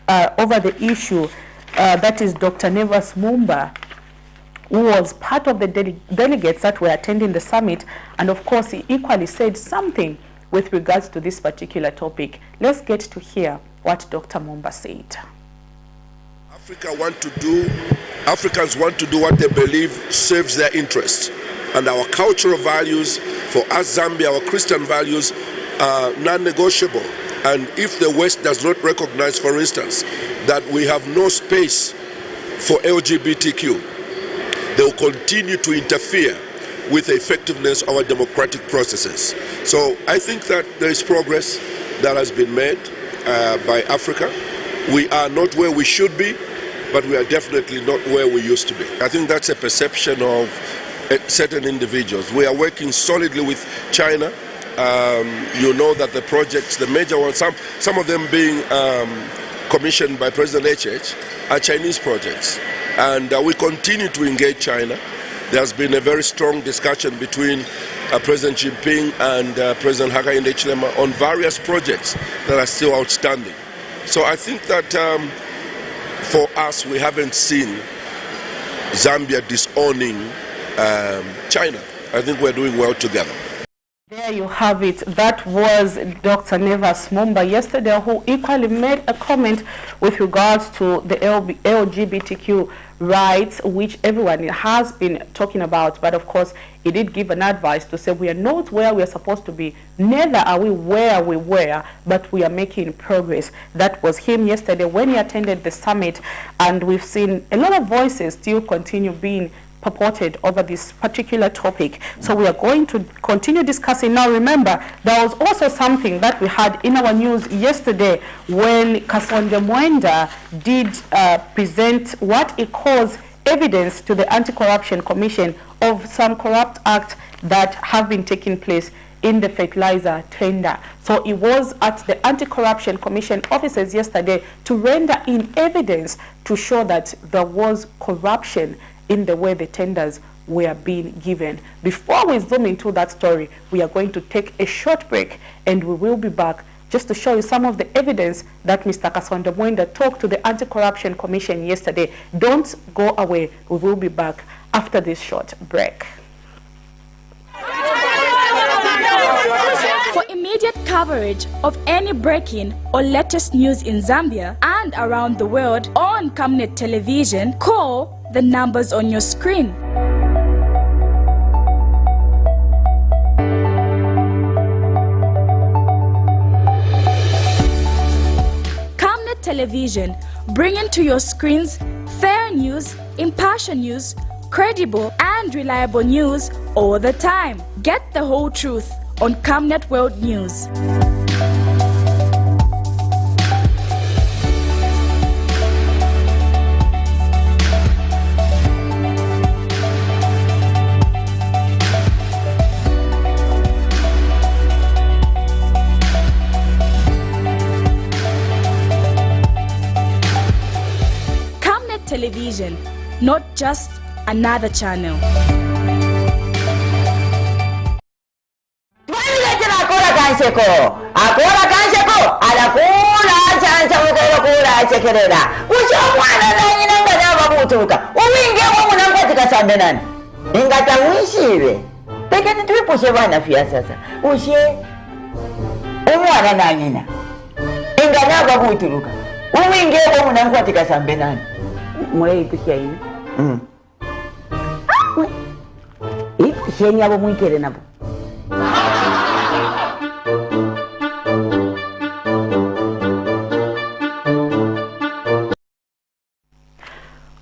over the issue, that is Dr. Nevas Mumba, who was part of the delegates that were attending the summit, and of course he equally said something with regards to this particular topic. Let's get to hear what Dr. Mumba said. Africans want to do what they believe serves their interests, and our cultural values, for us Zambia, our Christian values are non-negotiable. And if the West does not recognize, for instance, that we have no space for LGBTQ, they will continue to interfere with the effectiveness of our democratic processes. So I think that there is progress that has been made by Africa. We are not where we should be, but we are definitely not where we used to be. I think that's a perception of certain individuals. We are working solidly with China. You know that the projects, the major ones, some of them being commissioned by President HH, are Chinese projects. And we continue to engage China There's been a very strong discussion between President Jinping and President Hakainde Hichilema on various projects that are still outstanding. So I think that for us, we haven't seen Zambia disowning China. I think we're doing well together. There you have it. That was Dr. Nevas Mumba yesterday, who equally made a comment with regards to the LGBTQ rights, which everyone has been talking about. But of course, he did give an advice to say we are not where we are supposed to be, neither are we where we were, but we are making progress. That was him yesterday when he attended the summit, and we've seen a lot of voices still continue being purported over this particular topic. So we are going to continue discussing. Now remember, there was also something that we had in our news yesterday when Kasonde Mwenda did present what he calls evidence to the Anti-Corruption Commission of some corrupt acts that have been taking place in the fertilizer tender. So it was at the Anti-Corruption Commission offices yesterday to render in evidence to show that there was corruption in the way the tenders were being given. Before we zoom into that story, we are going to take a short break, and we will be back just to show you some of the evidence that Mr. Kasonde Mwenda talked to the Anti-Corruption Commission yesterday. Don't go away. We will be back after this short break. For immediate coverage of any breaking or latest news in Zambia and around the world on Camnet television, call the numbers on your screen. Camnet television, bringing to your screens fair news, impartial news, credible and reliable news all the time. Get the whole truth on Camnet World News. Camnet Television, not just another channel. Akora kansheko alakula chancha mukero kula chekerera ucho mwana na nyinanga nyaba butuka uwinge wo munanga tikasambe nani ingata wishire tekeni twipushe bana fia sasa ushe umwana na nyina ingana babutuka uwinge wo munanga tikasambe nani mwe ipikia ina shenya bo mwikere nabo.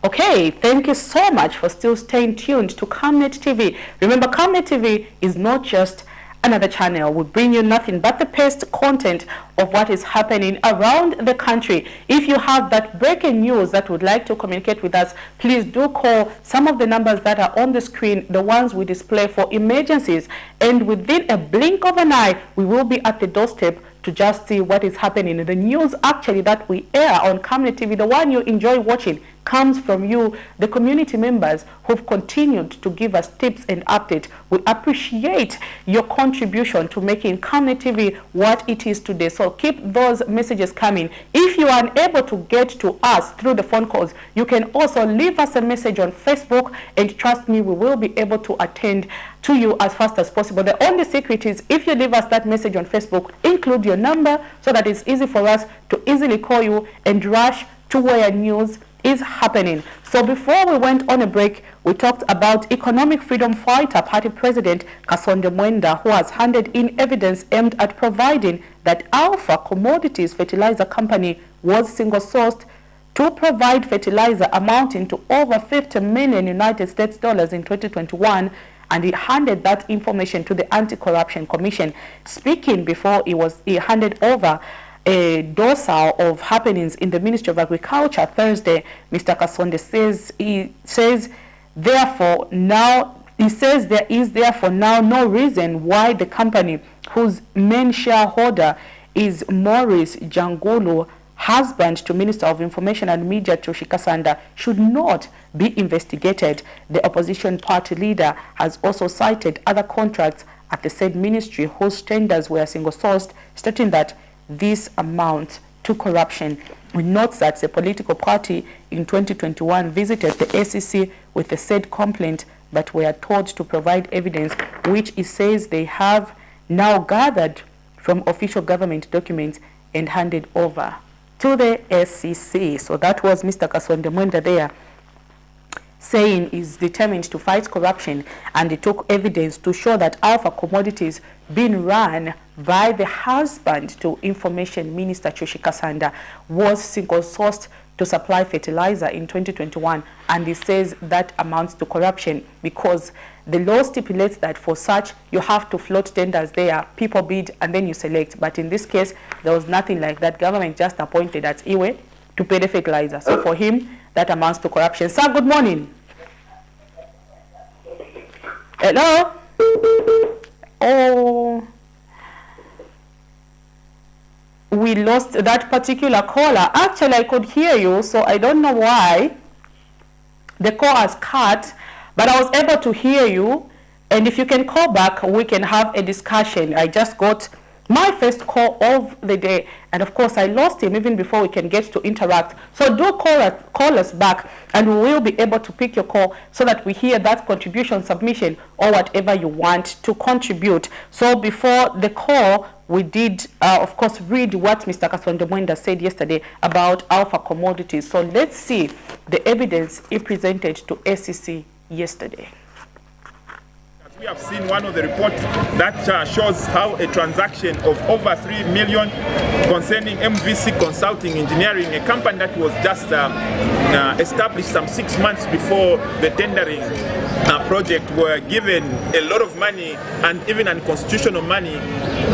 Okay, thank you so much for still staying tuned to Camnet TV. Remember, Camnet TV is not just another channel. We bring you nothing but the best content of what is happening around the country. If you have that breaking news that would like to communicate with us, please do call some of the numbers that are on the screen, the ones we display for emergencies. And within a blink of an eye, we will be at the doorstep to just see what is happening. The news actually that we air on Camnet TV, the one you enjoy watching, comes from you, the community members who've continued to give us tips and updates. We appreciate your contribution to making Camnet TV what it is today. So keep those messages coming. If you are unable to get to us through the phone calls, you can also leave us a message on Facebook, and trust me, we will be able to attend to you as fast as possible. The only secret is if you leave us that message on Facebook, include your number so that it's easy for us to easily call you and rush to where news is happening. So before we went on a break, we talked about Economic Freedom Fighter Party President Kasonde Mwenda, who has handed in evidence aimed at providing that Alpha Commodities Fertilizer Company was single-sourced to provide fertilizer amounting to over 50 million United States dollars in 2021, and he handed that information to the Anti-Corruption Commission. Speaking before he handed over a dossier of happenings in the Ministry of Agriculture Thursday, Mr. Kasonde says there is therefore now no reason why the company, whose main shareholder is Maurice Jangulu, husband to Minister of Information and Media Chushi Kasanda should not be investigated. The opposition party leader has also cited other contracts at the said ministry whose tenders were single-sourced, stating that this amounts to corruption. We note that the political party in 2021 visited the ACC with the said complaint, but were told to provide evidence, which it says they have now gathered from official government documents and handed over to the SEC. So that was Mr. Kasonde Mwenda there, saying is determined to fight corruption, and he took evidence to show that Alpha Commodities being run by the husband to Information Minister Chushi Kasanda was single-sourced to supply fertilizer in 2021, and he says that amounts to corruption because the law stipulates that for such you have to float tenders there, people bid and then you select. But in this case, there was nothing like that. Government just appointed at Iwe to pay the fertilizer. So for him, that amounts to corruption. Sir, good morning. Hello? Oh, we lost that particular caller. Actually, I could hear you, so I don't know why the call has cut, but I was able to hear you. And if you can call back, we can have a discussion. I just got my first call of the day, and of course I lost him even before we can get to interact. So do call us back, and we will be able to pick your call so that we hear that contribution, submission, or whatever you want to contribute. So before the call, we did of course read what Mr. Kasonde Mwenda said yesterday about Alpha Commodities. So let's see the evidence he presented to SEC yesterday. We have seen one of the reports that shows how a transaction of over 3 million concerning MVC Consulting Engineering, a company that was just established some 6 months before the tendering project, were given a lot of money, and even unconstitutional money,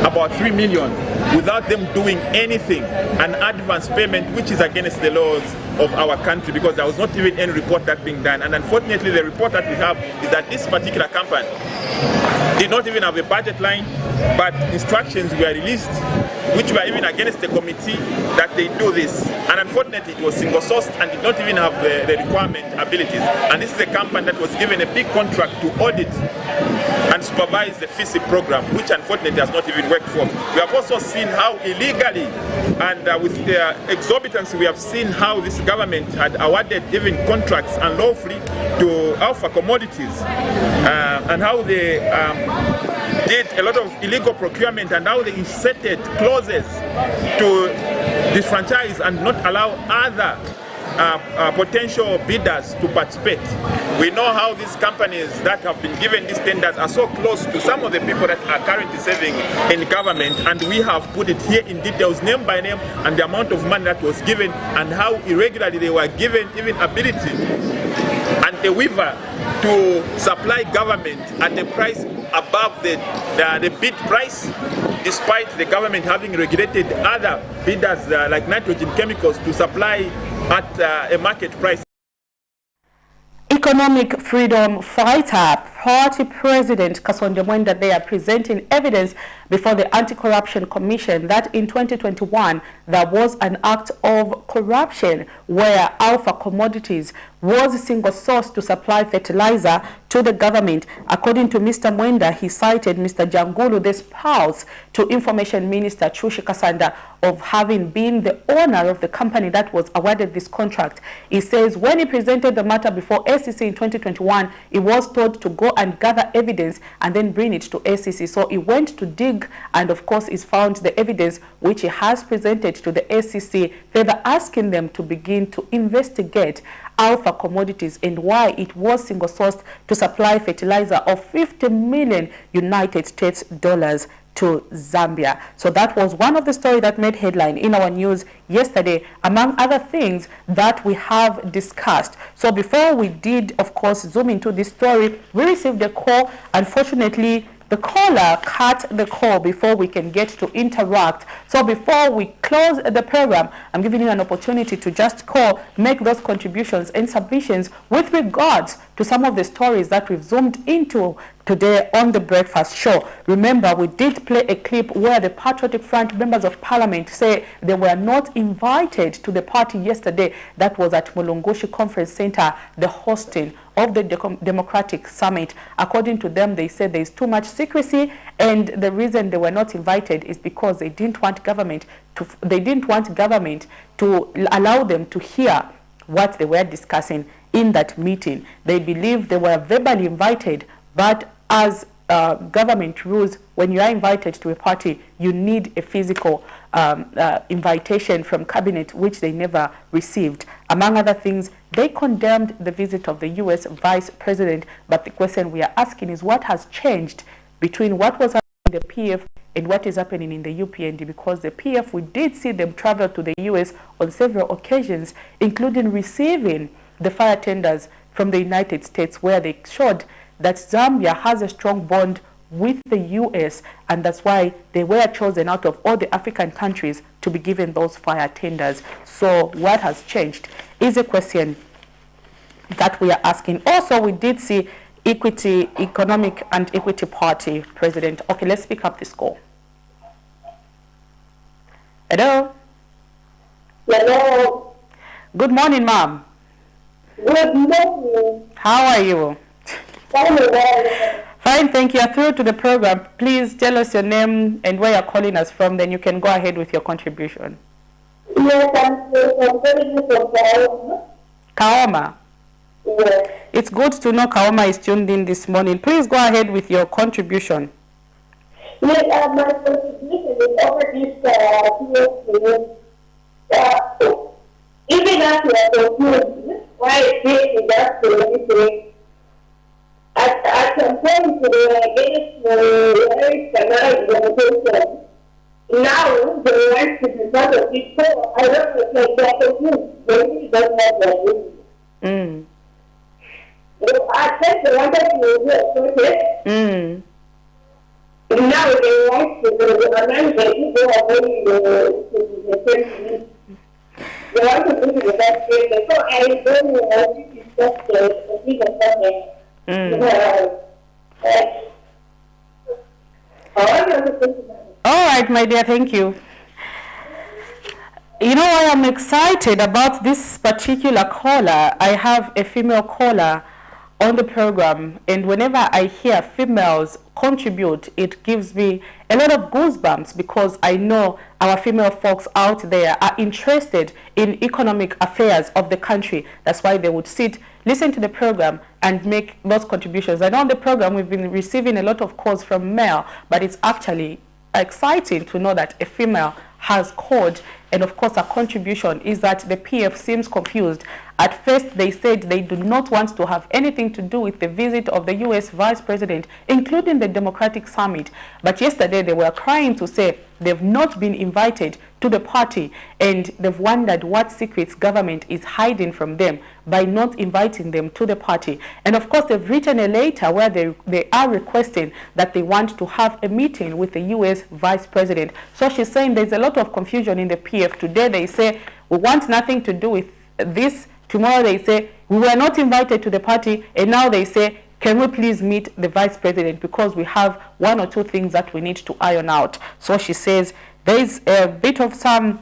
about 3 million, without them doing anything, an advance payment which is against the laws of our country, because there was not even any report that being done. And unfortunately, the report that we have is that this particular company did not even have a budget line, but instructions were released which were even against the committee that they do this. And unfortunately, it was single-sourced and did not even have the requirement abilities. And this is a company that was given a big contract to audit and supervise the FISI program, which unfortunately has not even worked for. We have also seen how illegally and with their exorbitance, we have seen how this government had awarded even contracts unlawfully to Alpha Commodities, and how they did a lot of illegal procurement, and how they inserted clauses to disfranchise and not allow other potential bidders to participate. We know how these companies that have been given these tenders are so close to some of the people that are currently serving in government, and we have put it here in details, name by name, and the amount of money that was given, and how irregularly they were given even ability and a waiver to supply government at a price above the bid price, despite the government having regulated other bidders like nitrogen chemicals to supply at a market price. Economic freedom fighter, party president Kasonde Mwenda, they are presenting evidence before the Anti-Corruption Commission that in 2021 there was an act of corruption where Alpha Commodities was single-sourced to supply fertilizer to the government. According to Mr. Mwenda, he cited Mr. Jangulu, the spouse to Information Minister Chushi Kasanda, of having been the owner of the company that was awarded this contract. He says when he presented the matter before SEC in 2021, he was told to go and gather evidence and then bring it to SEC. So he went to dig, and of course he's found the evidence which he has presented to the SEC, further asking them to begin to investigate Alpha Commodities and why it was single-sourced to supply fertilizer of 50 million United States dollars to Zambia. So that was one of the stories that made headline in our news yesterday, among other things that we have discussed. So before we did, of course, zoom into this story, we received a call. Unfortunately, the caller cut the call before we can get to interact. So before we close the program, I'm giving you an opportunity to just call, make those contributions and submissions with regards to some of the stories that we've zoomed into today on the breakfast show. Remember, we did play a clip where the Patriotic Front members of parliament say they were not invited to the party yesterday. That was at Mulungushi Conference Center, the hosting of the Democratic Summit. According to them, they said there is too much secrecy, and the reason they were not invited is because they didn't want government to allow them to hear what they were discussing in that meeting. They believe they were verbally invited, but as government rules, when you are invited to a party, you need a physical invitation from cabinet, which they never received. Among other things, they condemned the visit of the U.S. Vice President, but the question we are asking is what has changed between what was happening in the PF and what is happening in the UPND, because the PF, we did see them travel to the U.S. on several occasions, including receiving the fire tenders from the United States, where they showed that Zambia has a strong bond with the U.S., and that's why they were chosen out of all the African countries to be given those fire tenders. So what has changed is a question that we are asking. Also, we did see Equity, Economic and Equity Party President. Okay, let's pick up this call. Hello? Hello. Good morning, ma'am. Good morning. How are you? Fine, thank you. You're through to the program. Please tell us your name and where you're calling us from, then you can go ahead with your contribution. Yes, I'm calling you from Kaoma. Kaoma? Yes. It's good to know Kaoma is tuned in this morning. Please go ahead with your contribution. Yes, my contribution is over this even after I confused why it is that anything. At some point today, I get very organization. Now, they want to be part of it, so I don't know if they're confused. They really don't have their reason. I said they wanted to do a protest. Now they want to organize the people are going to they want to do the best way. So I don't know how to discuss the people coming. All right, my dear, thank you. You know, I am excited about this particular caller. I have a female caller on the program, and whenever I hear females contribute, it gives me a lot of goosebumps, because I know our female folks out there are interested in economic affairs of the country. That's why they would sit, listen to the program, and make those contributions. I know on the program we've been receiving a lot of calls from male, but it's actually exciting to know that a female has called, and of course our contribution is that the PF seems confused. At first they said they do not want to have anything to do with the visit of the US Vice President, including the Democratic Summit, but yesterday they were crying to say they've not been invited to the party, and they've wondered what secrets government is hiding from them by not inviting them to the party. And of course they've written a letter where they are requesting that they want to have a meeting with the US Vice President. So she's saying there's a lot of confusion in the PF. Today they say we want nothing to do with this. Tomorrow they say we were not invited to the party, and now they say, can we please meet the Vice President because we have one or two things that we need to iron out. So she says there is a bit of some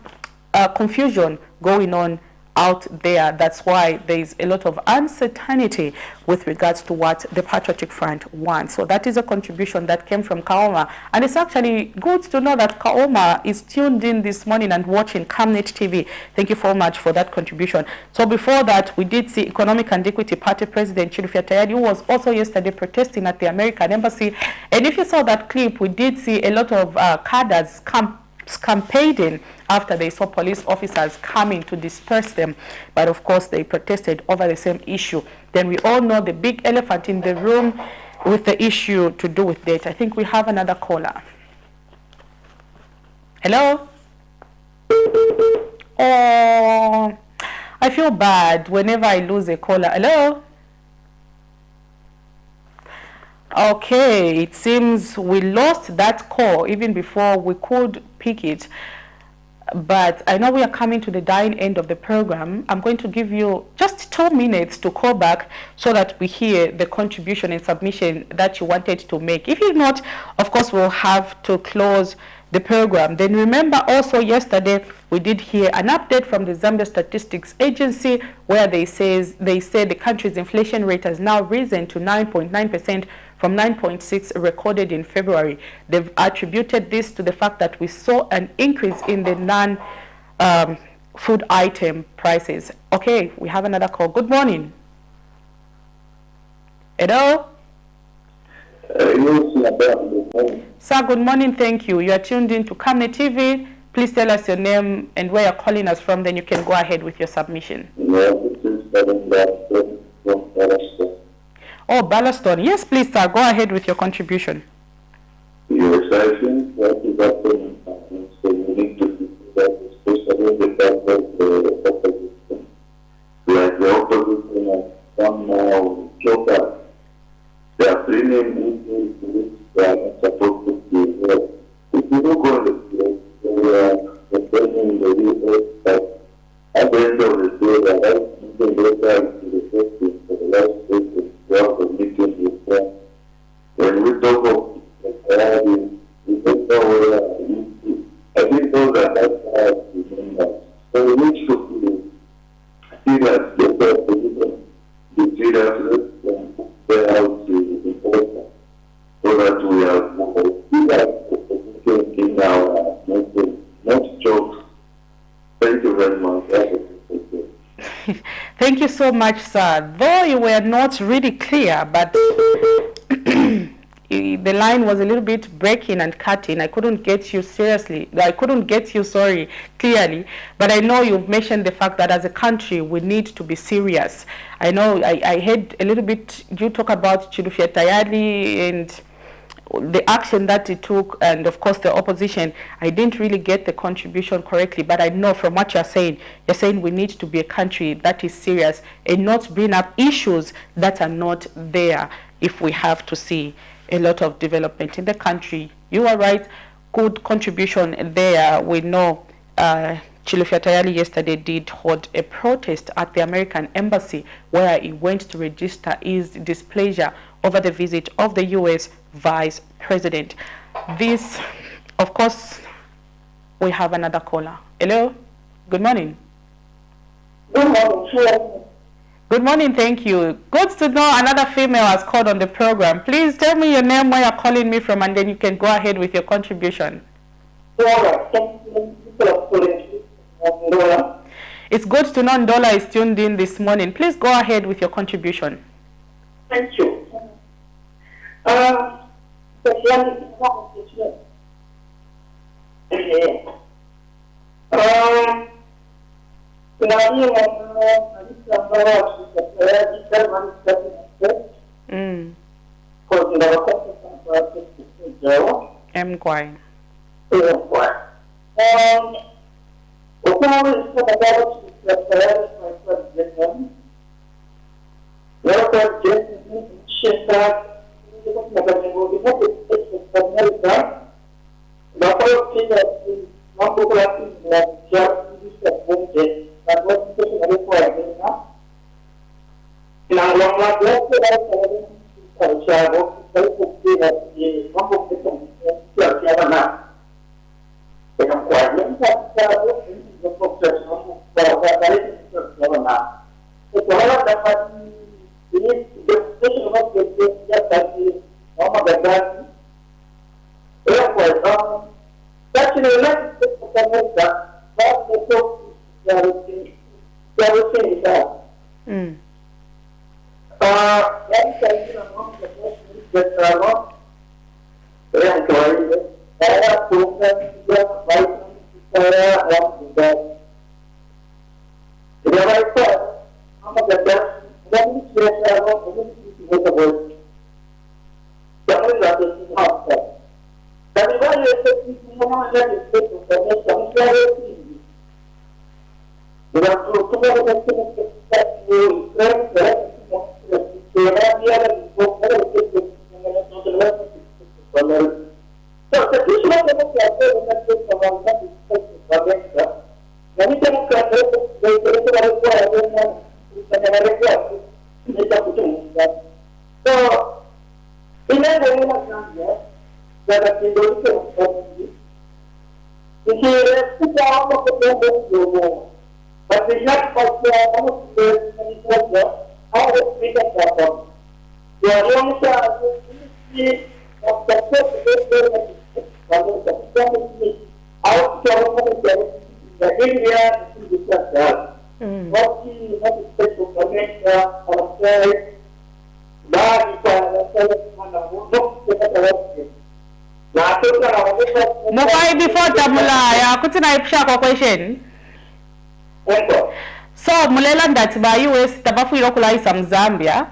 confusion going on out there. That's why there is a lot of uncertainty with regards to what the Patriotic Front wants. So that is a contribution that came from Kaoma, and it's actually good to know that Kaoma is tuned in this morning and watching Camnet TV. Thank you so much for that contribution. So before that, we did see Economic and Equity Party President Chilufya Tayari, who was also yesterday protesting at the American Embassy. And if you saw that clip, we did see a lot of cadres campaigning after they saw police officers coming to disperse them, but of course they protested over the same issue. Then we all know the big elephant in the room with the issue to do with debt. I think we have another caller. Hello? Oh, I feel bad whenever I lose a caller. Hello? Okay, it seems we lost that call even before we could pick it. but I know we are coming to the dying end of the program. I'm going to give you just 2 minutes to call back so that we hear the contribution and submission that you wanted to make. If you not, of course, we'll have to close the program. Then remember also yesterday we did hear an update from the Zambia Statistics Agency where they say the country's inflation rate has now risen to 9.9% from 9.6 recorded in February. They've attributed this to the fact that we saw an increase in the non-food item prices. Okay, we have another call. Good morning. Hello? Sir, good morning. Thank you. You are tuned in to Camnet TV. Please tell us your name and where you're calling us from, then you can go ahead with your submission. Oh, Ballaston. Yes, please, sir. Go ahead with your contribution. Yes, I think that is happening. So we need to do that, especially the fact that the opposition, like the opposition has some more jokers. They are bringing into which they are not supposed to be here. If you look on the place, they are defending the US, but at the end of the day, they are right into the time to the justice for the last cases. We have a meeting with them. When we talk of the clarity, we don't know where I think those are like that. So we need to see that the position, the serious and they out to the person so that we are see that in our message, not jokes. Thank you very much. Thank you so much, sir. Though you were not really clear, but the line was a little bit breaking and cutting. I couldn't get you clearly. But I know you've mentioned the fact that as a country, we need to be serious. I know I heard a little bit, you talk about Chilufya Tayali and the action that it took, and of course the opposition. I didn't really get the contribution correctly, but I know from what you're saying we need to be a country that is serious and not bring up issues that are not there if we have to see a lot of development in the country. You are right, good contribution there. We know Chilufya Tayali yesterday did hold a protest at the American embassy where he went to register his displeasure over the visit of the U.S. Vice President. This, of course, we have another caller. Hello? Good morning. Good morning. Good morning, thank you. Good to know another female has called on the program. Please tell me your name, where you're calling me from, and then you can go ahead with your contribution. It's good to know Ndola is tuned in this morning. Please go ahead with your contribution. Thank you. Mukai before Tamula, kuti na ipsha kwa question. So mulela ndati ba US tabafu ilokula isa Zambia.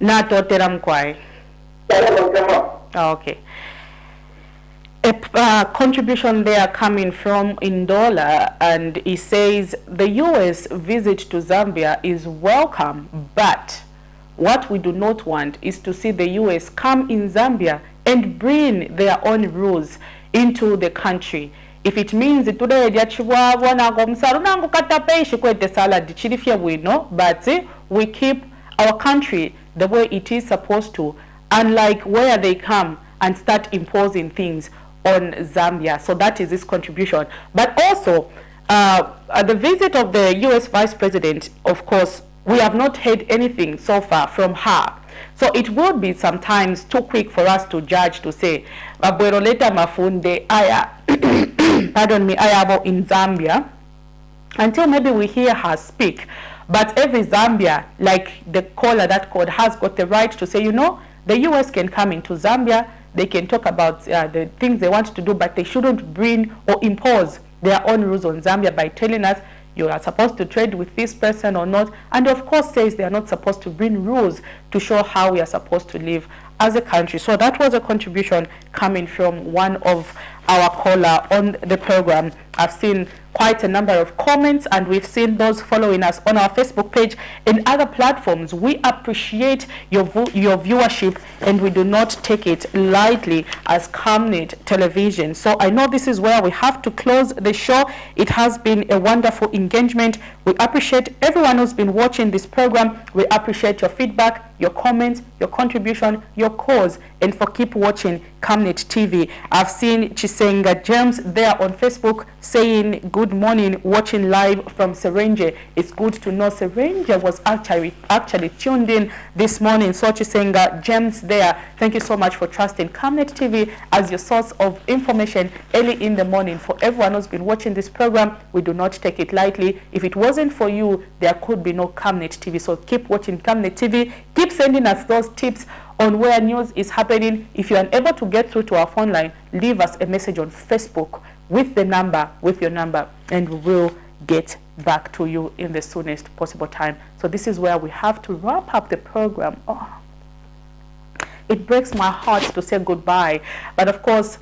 Nato teramkwai. Okay. A contribution there coming from Indola, and he says the U.S. visit to Zambia is welcome, but what we do not want is to see the U.S. come in Zambia and bring their own rules into the country. If it means today but we keep our country the way it is supposed to, unlike where they come and start imposing things on Zambia. So that is this contribution. But also, the visit of the U.S. Vice President, of course, we have not heard anything so far from her. So it would be sometimes too quick for us to judge, to say, Abweroleta Mafunde aya, pardon me, ayabo in Zambia, until maybe we hear her speak. But every Zambia, like the caller that called, has got the right to say, you know, the U.S. can come into Zambia, they can talk about the things they want to do, but they shouldn't bring or impose their own rules on Zambia by telling us you are supposed to trade with this person or not, and of course says they are not supposed to bring rules to show how we are supposed to live as a country. So that was a contribution coming from one of our caller on the program. I've seen quite a number of comments, and we've seen those following us on our Facebook page and other platforms. We appreciate your viewership, and we do not take it lightly as Camnet Television. So I know this is where we have to close the show. It has been a wonderful engagement. We appreciate everyone who's been watching this program. We appreciate your feedback, your comments, your contribution, your calls, and for keep watching Camnet TV. I've seen Chisenga James there on Facebook saying good morning, watching live from Serenge. It's good to know Serenge was actually tuned in this morning. So Chisenga James there, thank you so much for trusting Camnet TV as your source of information early in the morning. For everyone who's been watching this program, we do not take it lightly. If it wasn't for you, there could be no Camnet TV. So keep watching Camnet TV. Keep sending us those tips on where news is happening. If you're unable to get through to our phone line, leave us a message on Facebook with your number, and we will get back to you in the soonest possible time. So this is where we have to wrap up the program. Oh, it breaks my heart to say goodbye, but of course,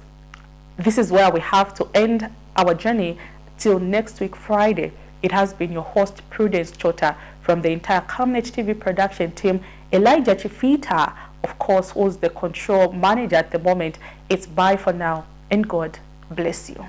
this is where we have to end our journey till next week, Friday. It has been your host, Prudence Chota, from the entire Camnet TV production team. Elijah Chifita, of course, who's the control manager at the moment. It's bye for now, and God bless you.